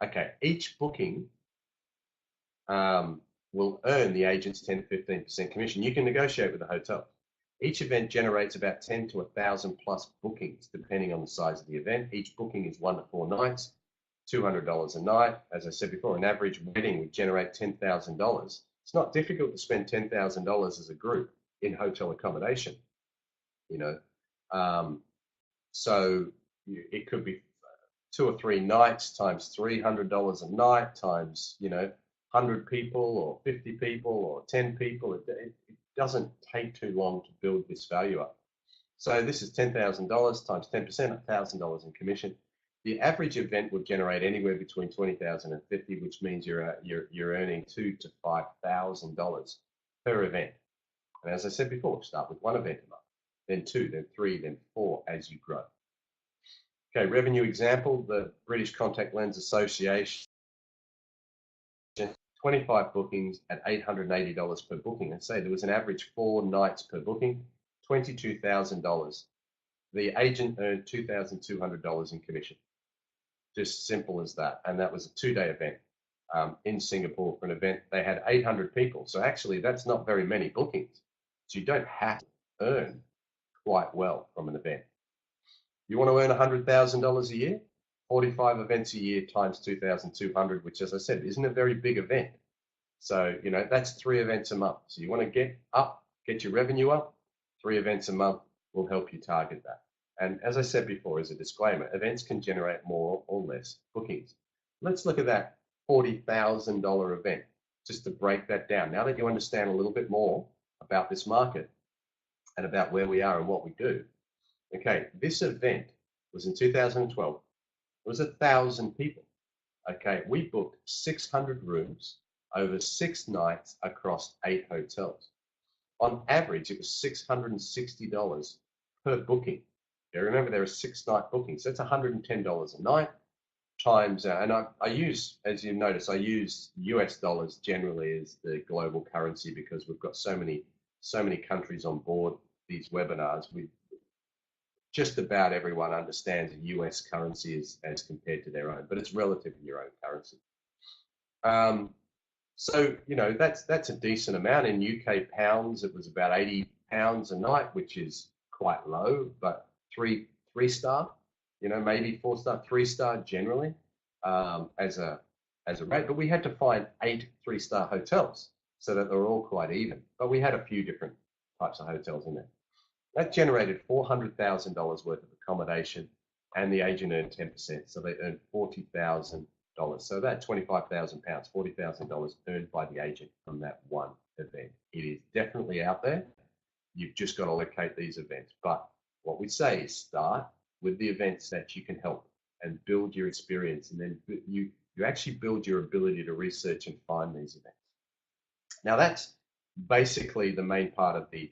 Okay, each booking will earn the agents 10 to 15% commission. You can negotiate with the hotel. Each event generates about 10 to 1,000 plus bookings, depending on the size of the event. Each booking is 1 to 4 nights, $200 a night. As I said before, an average wedding would generate $10,000. It's not difficult to spend $10,000 as a group in hotel accommodation, So it could be 2 or 3 nights times $300 a night times, 100 people or 50 people or 10 people. It doesn't take too long to build this value up. So this is $10,000 times 10%, $1,000 in commission. The average event would generate anywhere between $20,000 and $50,000, which means you're earning $2,000 to $5,000 per event. And as I said before, start with 1 event a month, then 2, then 3, then 4 as you grow. Okay, revenue example, the British Contact Lens Association, 25 bookings at $880 per booking. And say there was an average 4 nights per booking, $22,000. The agent earned $2,200 in commission. Just simple as that. And that was a 2-day event in Singapore for an event. They had 800 people. So actually, that's not very many bookings. So you don't have to earn quite well from an event. You want to earn $100,000 a year? 45 events a year times 2,200, which, as I said, isn't a very big event. So, that's 3 events a month. So you want to get your revenue up, 3 events a month will help you target that. And as I said before, as a disclaimer, events can generate more or less bookings. Let's look at that $40,000 event, just to break that down. Now that you understand a little bit more about this market and about where we are and what we do. Okay, this event was in 2012. It was 1,000 people. Okay, we booked 600 rooms over 6 nights across 8 hotels. On average, it was $660 per booking. Yeah, remember, there are 6-night bookings. So that's $110 a night times, and I use, as you notice, I use US dollars generally as the global currency because we've got so many countries on board these webinars. Just about everyone understands a US currency as compared to their own, but it's relative to your own currency. So, that's a decent amount. In UK pounds, it was about £80 a night, which is quite low, but three star, maybe 4-star, 3-star generally as a rate. But we had to find 8 3-star hotels so that they're all quite even. But we had a few different types of hotels in there. That generated $400,000 worth of accommodation, and the agent earned 10%. So they earned $40,000. So that £25,000, $40,000 earned by the agent from that one event. It is definitely out there. You've just got to locate these events. But what we say is start with the events that you can help and build your experience. And then you actually build your ability to research and find these events. Now that's basically the main part of the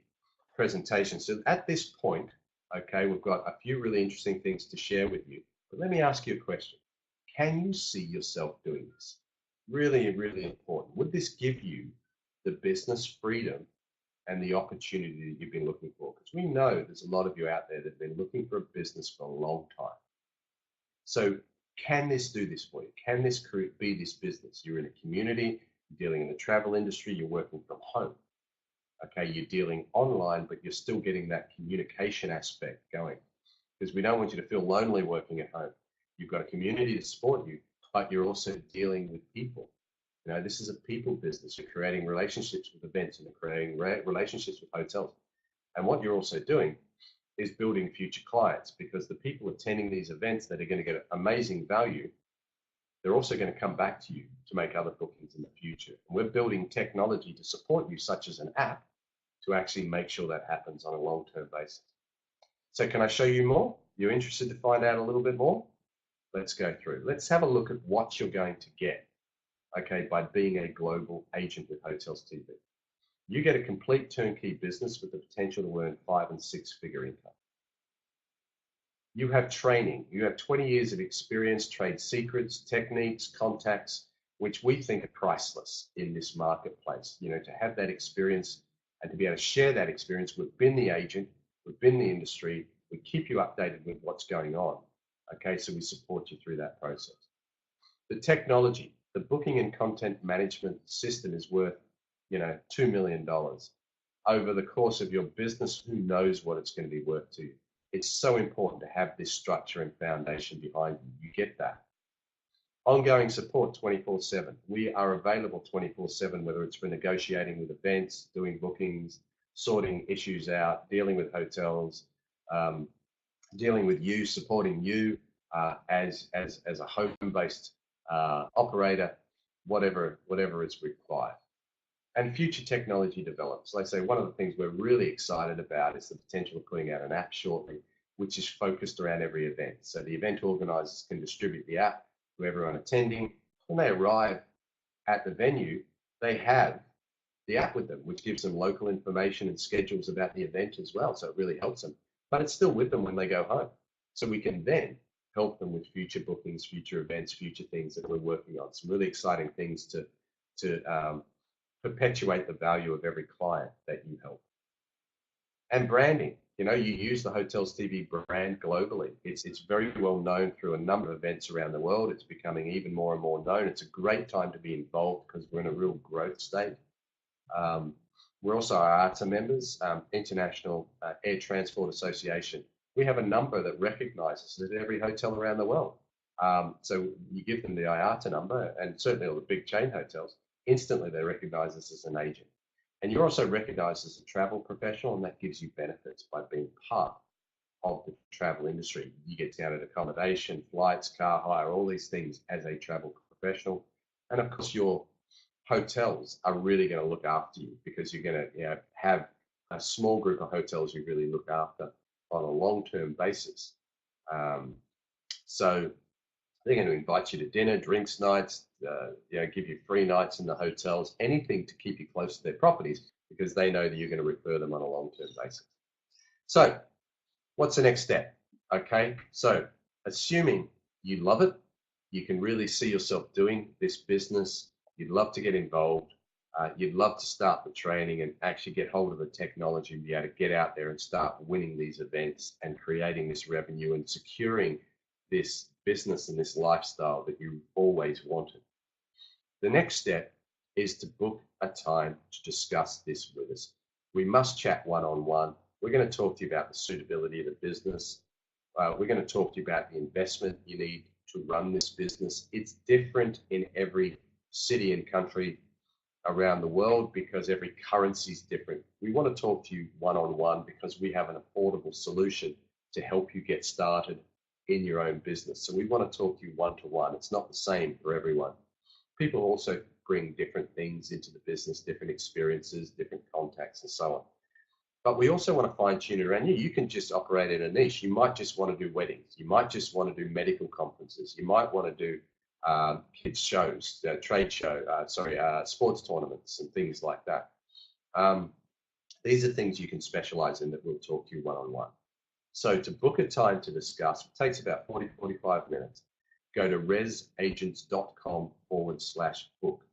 presentation. So at this point, okay, we've got a few really interesting things to share with you. But let me ask you a question. Can you see yourself doing this? Really, really important. Would this give you the business freedom and the opportunity that you've been looking for? Because we know there's a lot of you out there that have been looking for a business for a long time. So can this do this for you? Can this be this business? You're in a community, you're dealing in the travel industry, you're working from home. Okay, you're dealing online, but you're still getting that communication aspect going. Because we don't want you to feel lonely working at home. You've got a community to support you, but you're also dealing with people. This is a people business. You're creating relationships with events and you're creating relationships with hotels. And what you're also doing is building future clients, because the people attending these events that are going to get amazing value, they're also going to come back to you to make other bookings in the future. And we're building technology to support you, such as an app, to actually make sure that happens on a long-term basis. So can I show you more? You're interested to find out a little bit more? Let's go through. Let's have a look at what you're going to get, okay, by being a global agent with Hotels TV. You get a complete turnkey business with the potential to earn 5- and 6-figure income. You have training. You have 20 years of experience, trade secrets, techniques, contacts, which we think are priceless in this marketplace. To have that experience and to be able to share that experience. We've been the agent, we've been the industry, we keep you updated with what's going on. Okay, so we support you through that process. The technology, the booking and content management system is worth, $2 million. Over the course of your business, who knows what it's going to be worth to you? It's so important to have this structure and foundation behind you. You get that. Ongoing support 24/7. We are available 24/7, whether it's for negotiating with events, doing bookings, sorting issues out, dealing with hotels, dealing with you, supporting you as a home-based operator, whatever is required. And future technology develops. Like I say, one of the things we're really excited about is the potential of putting out an app shortly, which is focused around every event. So the event organizers can distribute the app to everyone attending. When they arrive at the venue, they have the app with them, which gives them local information and schedules about the event as well. So it really helps them, but it's still with them when they go home. So we can then help them with future bookings, future events, future things that we're working on. Some really exciting things to perpetuate the value of every client that you help. And branding, you use the Hotels TV brand globally. It's very well known through a number of events around the world. It's becoming even more and more known. It's a great time to be involved because we're in a real growth state. We're also IATA members, International Air Transport Association. We have a number that recognizes at every hotel around the world. So you give them the IATA number, and certainly all the big chain hotels, instantly they recognize us as an agent. And you're also recognized as a travel professional, and that gives you benefits by being part of the travel industry. You get discounted accommodation, flights, car hire, all these things as a travel professional. And of course, your hotels are really going to look after you because you're going to have a small group of hotels you really look after on a long-term basis. So they're going to invite you to dinner, drinks nights, give you free nights in the hotels, anything to keep you close to their properties because they know that you're going to refer them on a long-term basis. So what's the next step? Okay, so assuming you love it, you can really see yourself doing this business, you'd love to get involved, you'd love to start the training and actually get hold of the technology and be able to get out there and start winning these events and creating this revenue and securing this business and this lifestyle that you always wanted. The next step is to book a time to discuss this with us. We must chat one-on-one. We're going to talk to you about the suitability of the business. We're going to talk to you about the investment you need to run this business. It's different in every city and country around the world because every currency is different. We want to talk to you one-on-one because we have an affordable solution to help you get started in your own business. So we want to talk to you one-to-one. It's not the same for everyone. People also bring different things into the business, different experiences, different contacts, and so on. But we also want to fine tune it around you. You can just operate in a niche. You might just want to do weddings. You might just want to do medical conferences. You might want to do kids shows, sports tournaments and things like that. These are things you can specialize in that we'll talk to you one-on-one. So to book a time to discuss, it takes about 40-45 minutes. Go to resagents.com/book.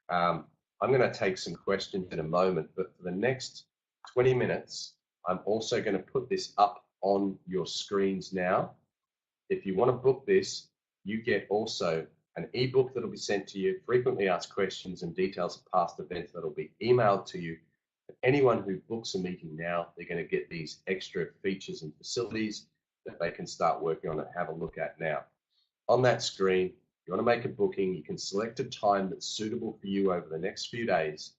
I'm going to take some questions in a moment, but for the next 20 minutes, I'm also going to put this up on your screens now. If you want to book this, you get also an ebook that'll be sent to you, frequently asked questions and details of past events that'll be emailed to you. Anyone who books a meeting now, they're going to get these extra features and facilities that they can start working on and have a look at now. On that screen, if you want to make a booking, you can select a time that's suitable for you over the next few days,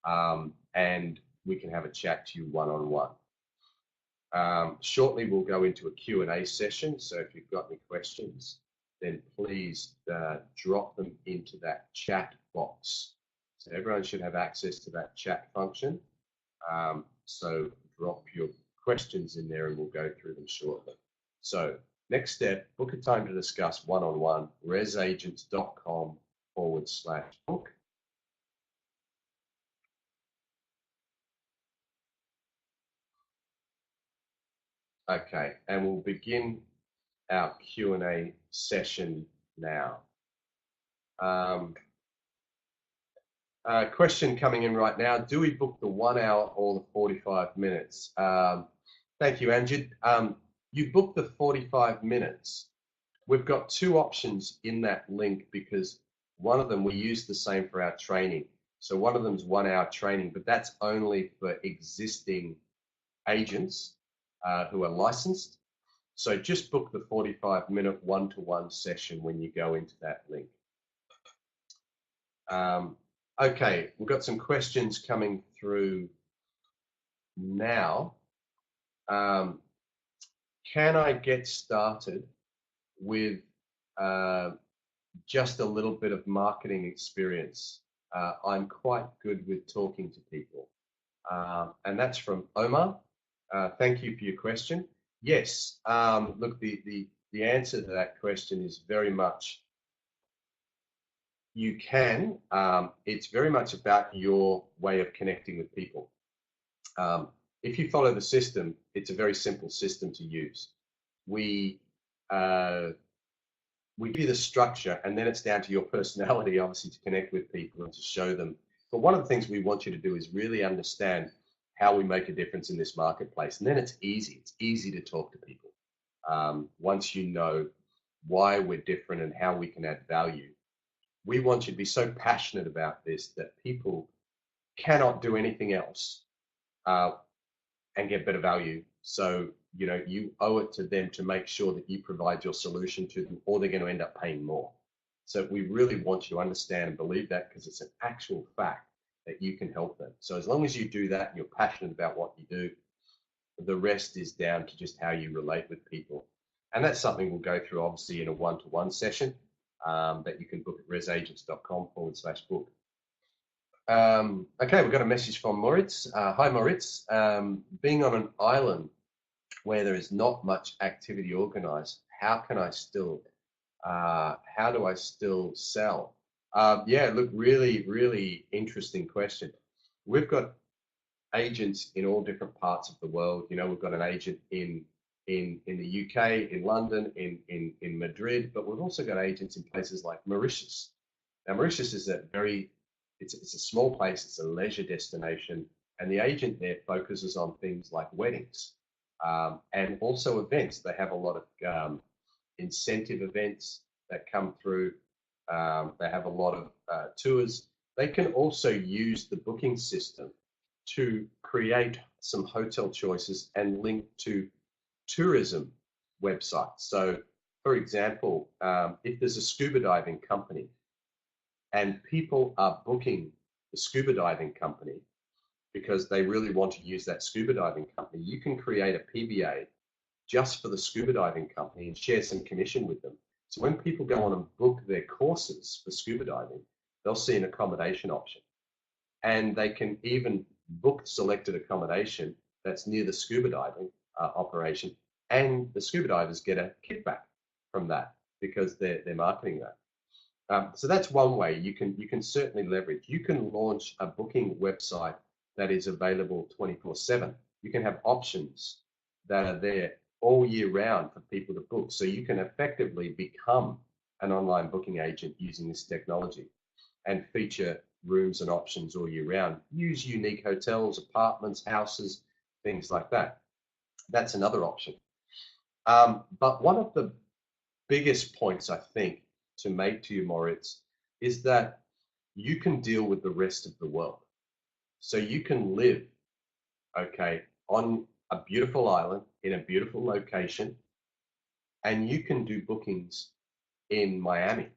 and we can have a chat to you one-on-one. Shortly, we'll go into a Q&A session, so if you've got any questions, then please drop them into that chat box. So everyone should have access to that chat function. So drop your questions in there and we'll go through them shortly. So next step, book a time to discuss one-on-one, resagents.com/book. Okay, and we'll begin our Q&A session now. Question coming in right now, do we book the 1 hour or the 45 minutes? Thank you, Anjid. You book the 45 minutes. We've got two options in that link because one of them we use the same for our training. So one of them's 1 hour training, but that's only for existing agents who are licensed. So just book the 45-minute one-to-one session when you go into that link. Okay, we've got some questions coming through now. Can I get started with just a little bit of marketing experience? I'm quite good with talking to people. And that's from Omar. Thank you for your question. Yes, look, the answer to that question is very much you can. It's very much about your way of connecting with people. If you follow the system, it's a very simple system to use. We give you the structure, and then it's down to your personality, obviously, to connect with people and to show them. But one of the things we want you to do is really understand how we make a difference in this marketplace. And then it's easy. It's easy to talk to people. Once you know why we're different and how we can add value, we want you to be so passionate about this that people cannot do anything else and get better value. So, you know, you owe it to them to make sure that you provide your solution to them, or they're going to end up paying more. So we really want you to understand and believe that, because it's an actual fact that you can help them. So as long as you do that and you're passionate about what you do, the rest is down to just how you relate with people. And that's something we'll go through obviously in a one-to-one session that you can book at resagents.com/book. Okay, we've got a message from Moritz. Hi, Moritz. Being on an island where there is not much activity organized, how do I still sell? Yeah, look, really, really interesting question. We've got agents in all different parts of the world. You know, we've got an agent in the UK, in London, in Madrid, but we've also got agents in places like Mauritius. Now, Mauritius is it's a small place, it's a leisure destination, and the agent there focuses on things like weddings and also events. They have a lot of incentive events that come through. They have a lot of tours. They can also use the booking system to create some hotel choices and link to tourism websites. So, for example, if there's a scuba diving company and people are booking the scuba diving company because they really want to use that scuba diving company, you can create a PBA just for the scuba diving company and share some commission with them. So when people go on and book their courses for scuba diving, they'll see an accommodation option. And they can even book selected accommodation that's near the scuba diving operation, and the scuba divers get a kickback from that because they're marketing that. So that's one way you can certainly leverage. You can launch a booking website that is available 24/7. You can have options that are there all year round for people to book. So you can effectively become an online booking agent using this technology and feature rooms and options all year round. Use unique hotels, apartments, houses, things like that. That's another option. But one of the biggest points I think to make to you, Moritz, is that you can deal with the rest of the world. So you can live, okay, on a beautiful island in a beautiful location, and you can do bookings in Miami.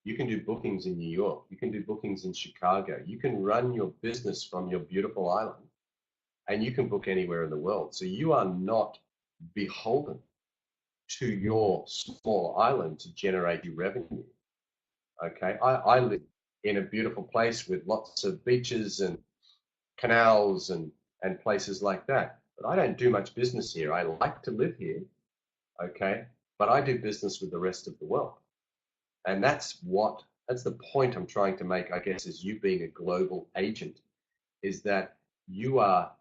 You can do bookings in New York. You can do bookings in Chicago. You can run your business from your beautiful island, and you can book anywhere in the world. So you are not beholden to your small island to generate your revenue. Okay, I live in a beautiful place with lots of beaches and canals and places like that. But I don't do much business here. I like to live here, okay? But I do business with the rest of the world. And that's the point I'm trying to make, I guess, as you being a global agent, is that you are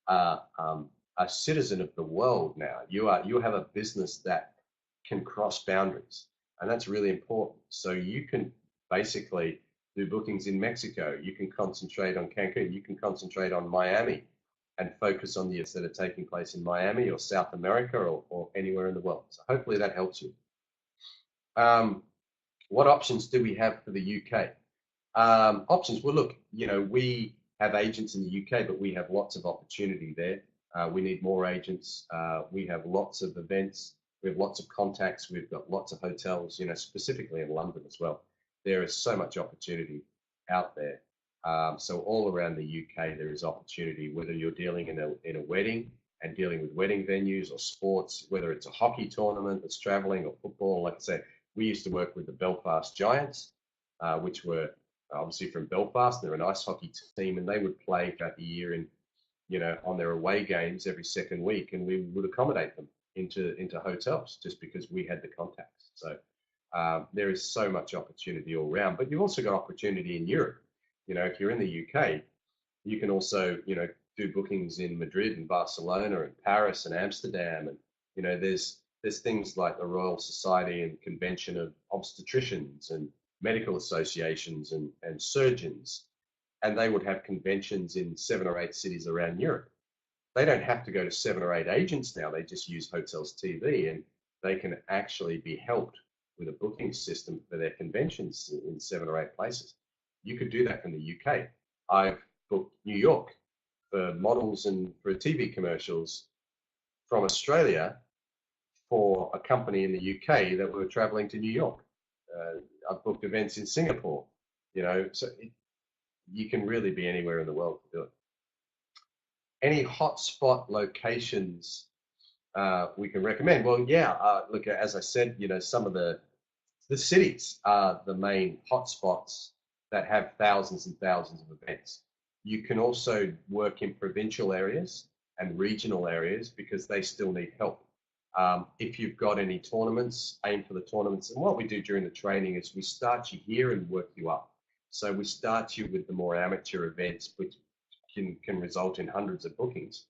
a citizen of the world now. You have a business that can cross boundaries, and that's really important. So you can basically do bookings in Mexico. You can concentrate on Cancun. You can concentrate on Miami and focus on the events that are taking place in Miami or South America or anywhere in the world. So hopefully that helps you. What options do we have for the UK? Options, well, look, you know, we have agents in the UK, but we have lots of opportunity there. We need more agents. We have lots of events. We have lots of contacts. We've got lots of hotels, you know, specifically in London as well. There is so much opportunity out there. So all around the UK, there is opportunity, whether you're dealing in a wedding and dealing with wedding venues or sports, whether it's a hockey tournament that's traveling or football. Like I said, we used to work with the Belfast Giants, which were obviously from Belfast. They're an ice hockey team, and they would play throughout the year in, you know, on their away games every second week, and we would accommodate them into hotels just because we had the contacts. So there is so much opportunity all around. But you've also got opportunity in Europe. You know, if you're in the UK, you can also, you know, do bookings in Madrid and Barcelona and Paris and Amsterdam, and you know, there's things like the Royal Society and Convention of Obstetricians and medical associations and surgeons, and they would have conventions in 7 or 8 cities around Europe. They don't have to go to 7 or 8 agents now. They just use Hotels TV, and they can actually be helped with a booking system for their conventions in 7 or 8 places. You could do that from the UK. I've booked New York for models and for TV commercials from Australia for a company in the UK that were traveling to New York. I've booked events in Singapore, so you can really be anywhere in the world to do it. Any hotspot locations we can recommend? Well, yeah, look, as I said, some of the cities are the main hotspots that have thousands and thousands of events. You can also work in provincial areas and regional areas because they still need help. If you've got any tournaments, aim for the tournaments. And what we do during the training is we start you here and work you up. So we start you with the more amateur events, which can result in hundreds of bookings.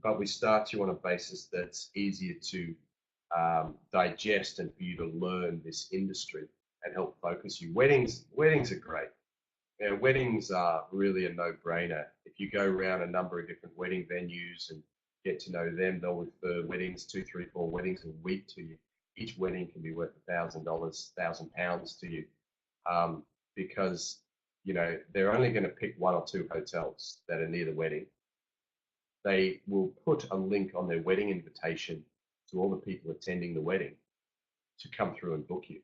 But we start you on a basis that's easier to digest and for you to learn this industry and help focus you. Weddings are great. Weddings are really a no-brainer. If you go around a number of different wedding venues and get to know them, they'll refer weddings, 2, 3, 4 weddings a week to you. Each wedding can be worth $1,000, £1,000 to you, because they're only going to pick 1 or 2 hotels that are near the wedding. They will put a link on their wedding invitation to all the people attending the wedding to come through and book you.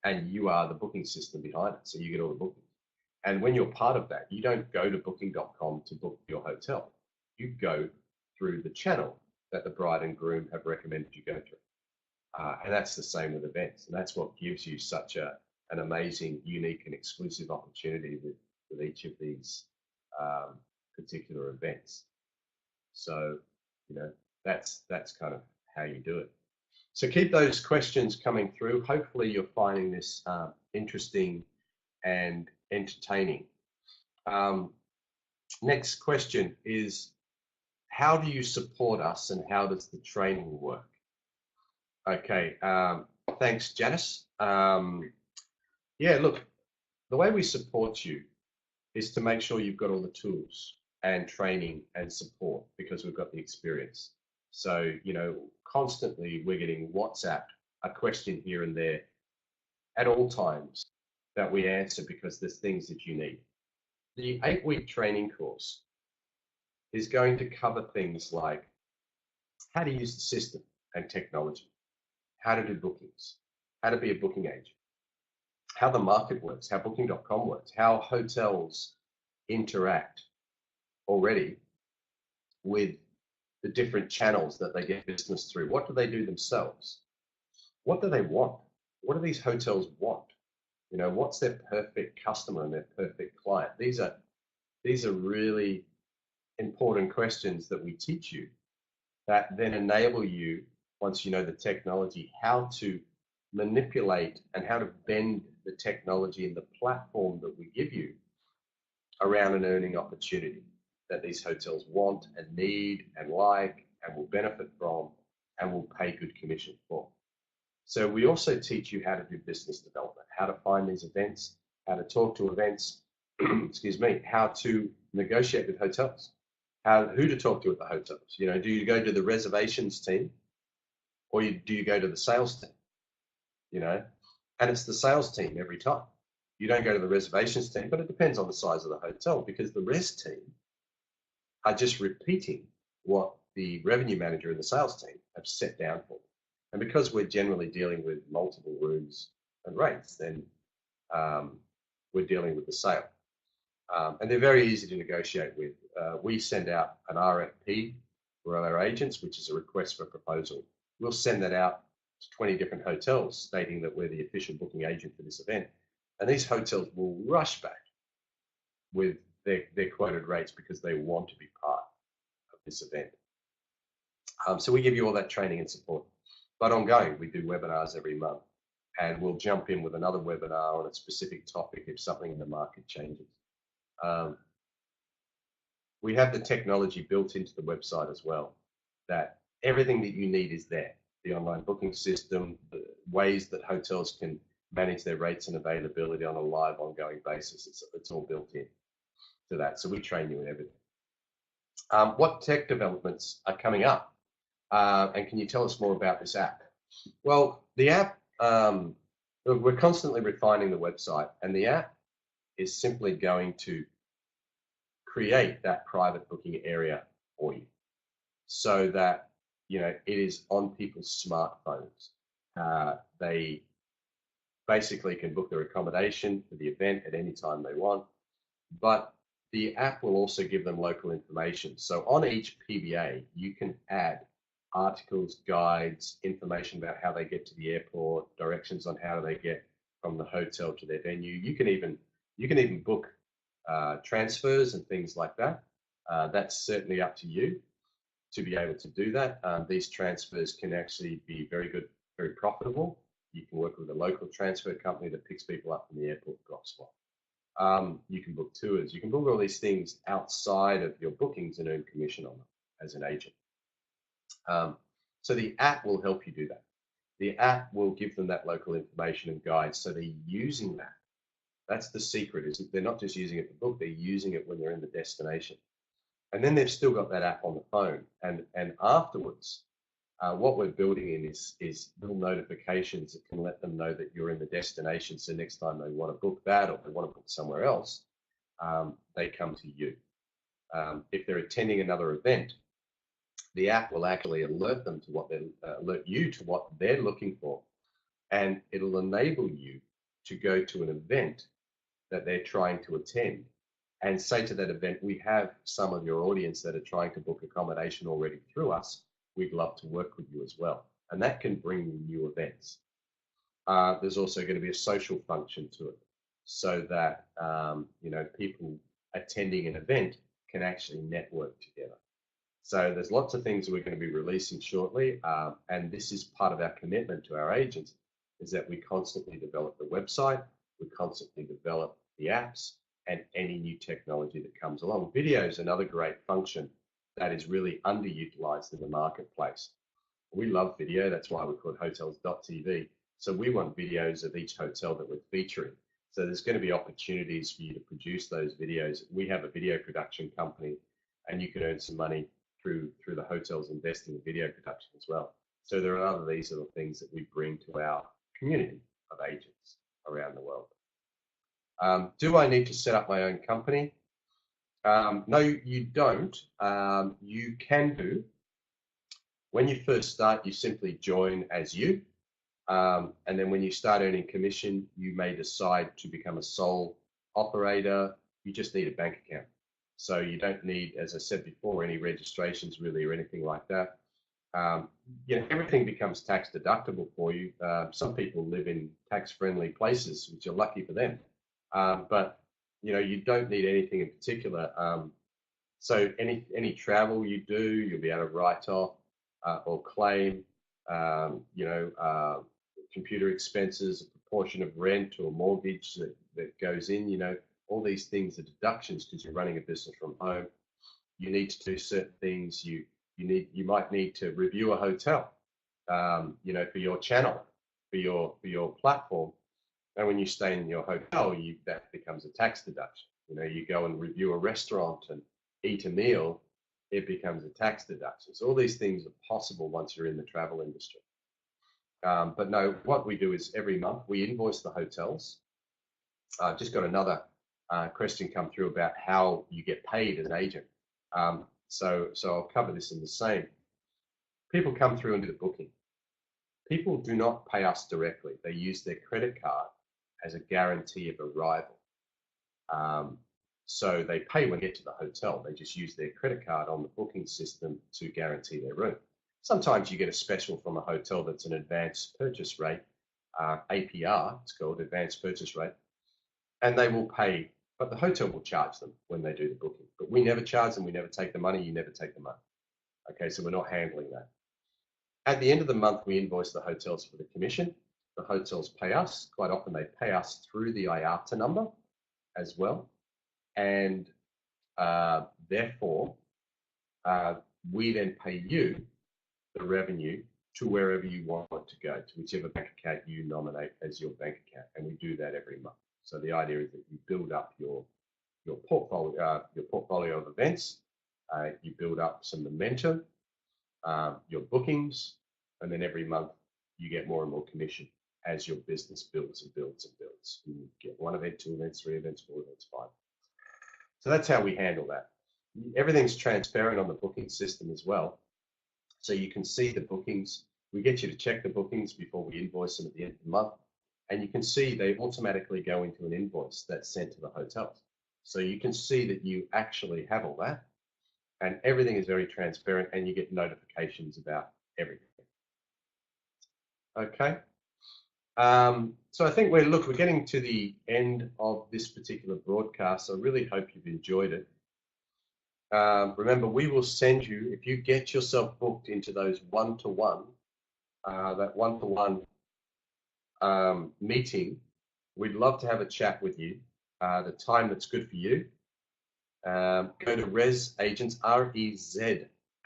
And you are the booking system behind it, so you get all the bookings. And when you're part of that, you don't go to booking.com to book your hotel. You go through the channel that the bride and groom have recommended you go through. And that's the same with events. And that's what gives you such an amazing, unique, and exclusive opportunity with each of these particular events. So, that's kind of how you do it. So keep those questions coming through. Hopefully you're finding this interesting and entertaining. Next question is, how do you support us and how does the training work? Okay, thanks, Janice. Yeah, look, the way we support you is to make sure you've got all the tools and training and support because we've got the experience. So, constantly we're getting WhatsApp, a question here and there at all times that we answer because there's things that you need. The 8-week training course is going to cover things like how to use the system and technology, how to do bookings, how to be a booking agent, how the market works, how booking.com works, how hotels interact already with the different channels that they get business through. What do they do themselves? What do they want? What do these hotels want? What's their perfect customer and their perfect client? These are really important questions that we teach you that then enable you, once you know the technology, how to manipulate and how to bend the technology and the platform that we give you around an earning opportunity that these hotels want and need and like and will benefit from and will pay good commission for. So we also teach you how to do business development, how to find these events, how to talk to events, excuse me, how to negotiate with hotels, who to talk to at the hotels. Do you go to the reservations team or do you go to the sales team? And it's the sales team every time. You don't go to the reservations team, but it depends on the size of the hotel because the res team are just repeating what the revenue manager and the sales team have set down for them. And because we're generally dealing with multiple rooms and rates, then we're dealing with the sale. And they're very easy to negotiate with. We send out an RFP for our agents, which is a request for proposal. We'll send that out to 20 different hotels stating that we're the official booking agent for this event. And these hotels will rush back with their quoted rates because they want to be part of this event. So we give you all that training and support. But ongoing, we do webinars every month. And we'll jump in with another webinar on a specific topic if something in the market changes. We have the technology built into the website as well, that everything that you need is there. The online booking system, the ways that hotels can manage their rates and availability on a live, ongoing basis. It's all built in to that. So we train you in everything. What tech developments are coming up? And can you tell us more about this app? Well, the app, we're constantly refining the website, and the app is simply going to create that private booking area for you so that, it is on people's smartphones. They basically can book their accommodation for the event at any time they want, but the app will also give them local information. So on each PBA, you can add articles, guides, information about how they get to the airport, directions on how they get from the hotel to their venue. You can even book transfers and things like that. That's certainly up to you to be able to do that. These transfers can actually be very good, very profitable. You can work with a local transfer company that picks people up from the airport, drops one. You can book tours. You can book all these things outside of your bookings and earn commission on them as an agent. So the app will help you do that. The app will give them that local information and guides. So they're using that. That's the secret, is they're not just using it to book, they're using it when they're in the destination. And then they've still got that app on the phone. And afterwards, what we're building in is little notifications that can let them know that you're in the destination. So next time they want to book that or they want to book somewhere else, they come to you. If they're attending another event, the app will actually alert them to alert you to what they're looking for, and it'll enable you to go to an event that they're trying to attend and say to that event, we have some of your audience that are trying to book accommodation already through us. We'd love to work with you as well. And that can bring you new events. There's also going to be a social function to it so that, people attending an event can actually network together. So there's lots of things we're going to be releasing shortly. And this is part of our commitment to our agents, is that we constantly develop the website, we constantly develop the apps and any new technology that comes along. Video is another great function that is really underutilized in the marketplace. We love video. That's why we call it hotels.tv. So we want videos of each hotel that we're featuring. So there's going to be opportunities for you to produce those videos. We have a video production company, and you can earn some money through the hotels investing in video production as well. So there are these little things that we bring to our community of agents around the world. Do I need to set up my own company? No, you don't. You can do. When you first start, you simply join as you. And then when you start earning commission, you may decide to become a sole operator. You just need a bank account. So you don't need, as I said before, any registrations really or anything like that. Everything becomes tax deductible for you. Some people live in tax-friendly places, which are lucky for them. But you don't need anything in particular. So any travel you do, you'll be able to write off or claim. Computer expenses, a proportion of rent or mortgage that goes in. All these things are deductions because you're running a business from home. You need to do certain things. You might need to review a hotel, for your channel, for your platform. And when you stay in your hotel, that becomes a tax deduction. You go and review a restaurant and eat a meal, it becomes a tax deduction. So all these things are possible once you're in the travel industry. But no, what we do is every month we invoice the hotels. Just got another question come through about how you get paid as an agent. So I'll cover this in the same. People come through and do the booking. People do not pay us directly. They use their credit card as a guarantee of arrival. So they pay when they get to the hotel. They just use their credit card on the booking system to guarantee their room. Sometimes you get a special from a hotel that's an advanced purchase rate, APR, it's called advanced purchase rate, and they will pay, but the hotel will charge them when they do the booking. But we never charge them, we never take the money, you never take the money. Okay, so we're not handling that. At the end of the month, we invoice the hotels for the commission. The hotels pay us. Quite often they pay us through the IATA number as well. And therefore, we then pay you the revenue to wherever you want it to go, to whichever bank account you nominate as your bank account. And we do that every month. So the idea is that you build up your portfolio of events, you build up some momentum, your bookings, and then every month you get more and more commission as your business builds and builds and builds. You get 1 event, 2 events, 3 events, 4 events, 5. So that's how we handle that. Everything's transparent on the booking system as well. So you can see the bookings. We get you to check the bookings before we invoice them at the end of the month. And you can see they automatically go into an invoice that's sent to the hotels. So you can see that you actually have all that, and everything is very transparent, and you get notifications about everything. Okay. So I think we're getting to the end of this particular broadcast. I really hope you've enjoyed it. Remember, we will send you, if you get yourself booked into those one-to-one, that one-to-one meeting, we'd love to have a chat with you. The time that's good for you. Go to Rez Agents, REZ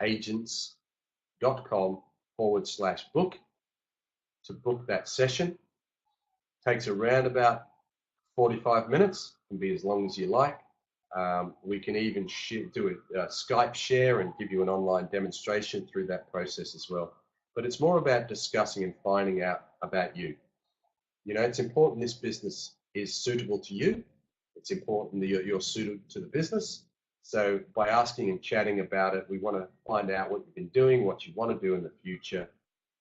agents.com/book to book that session. Takes around about 45 minutes, can be as long as you like. We can even do a Skype share and give you an online demonstration through that process as well. But it's more about discussing and finding out about you. You know, it's important this business is suitable to you. It's important that you're suited to the business. So by asking and chatting about it, we want to find out what you've been doing, what you want to do in the future,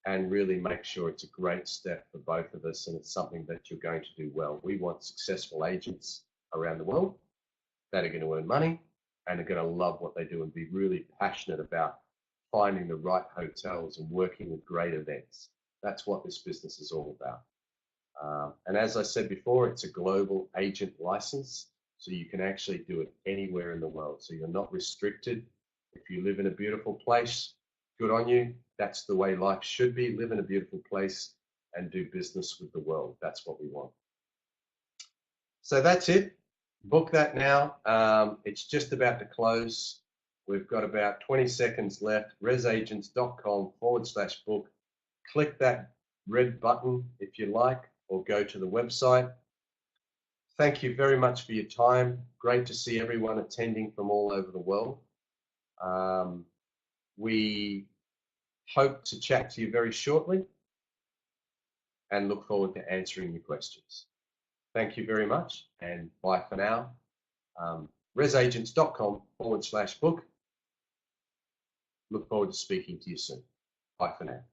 and really make sure it's a great step for both of us and it's something that you're going to do well. We want successful agents around the world that are going to earn money and are going to love what they do and be really passionate about finding the right hotels and working with great events. That's what this business is all about. And as I said before, it's a global agent license, so you can actually do it anywhere in the world. So you're not restricted. If you live in a beautiful place, good on you. That's the way life should be. Live in a beautiful place and do business with the world. That's what we want. So that's it. Book that now. It's just about to close. We've got about 20 seconds left. rezagents.com/book. Click that red button if you like, or go to the website. Thank you very much for your time. Great to see everyone attending from all over the world. We hope to chat to you very shortly and look forward to answering your questions. Thank you very much, and bye for now. rezagents.com/book. Look forward to speaking to you soon. Bye for now.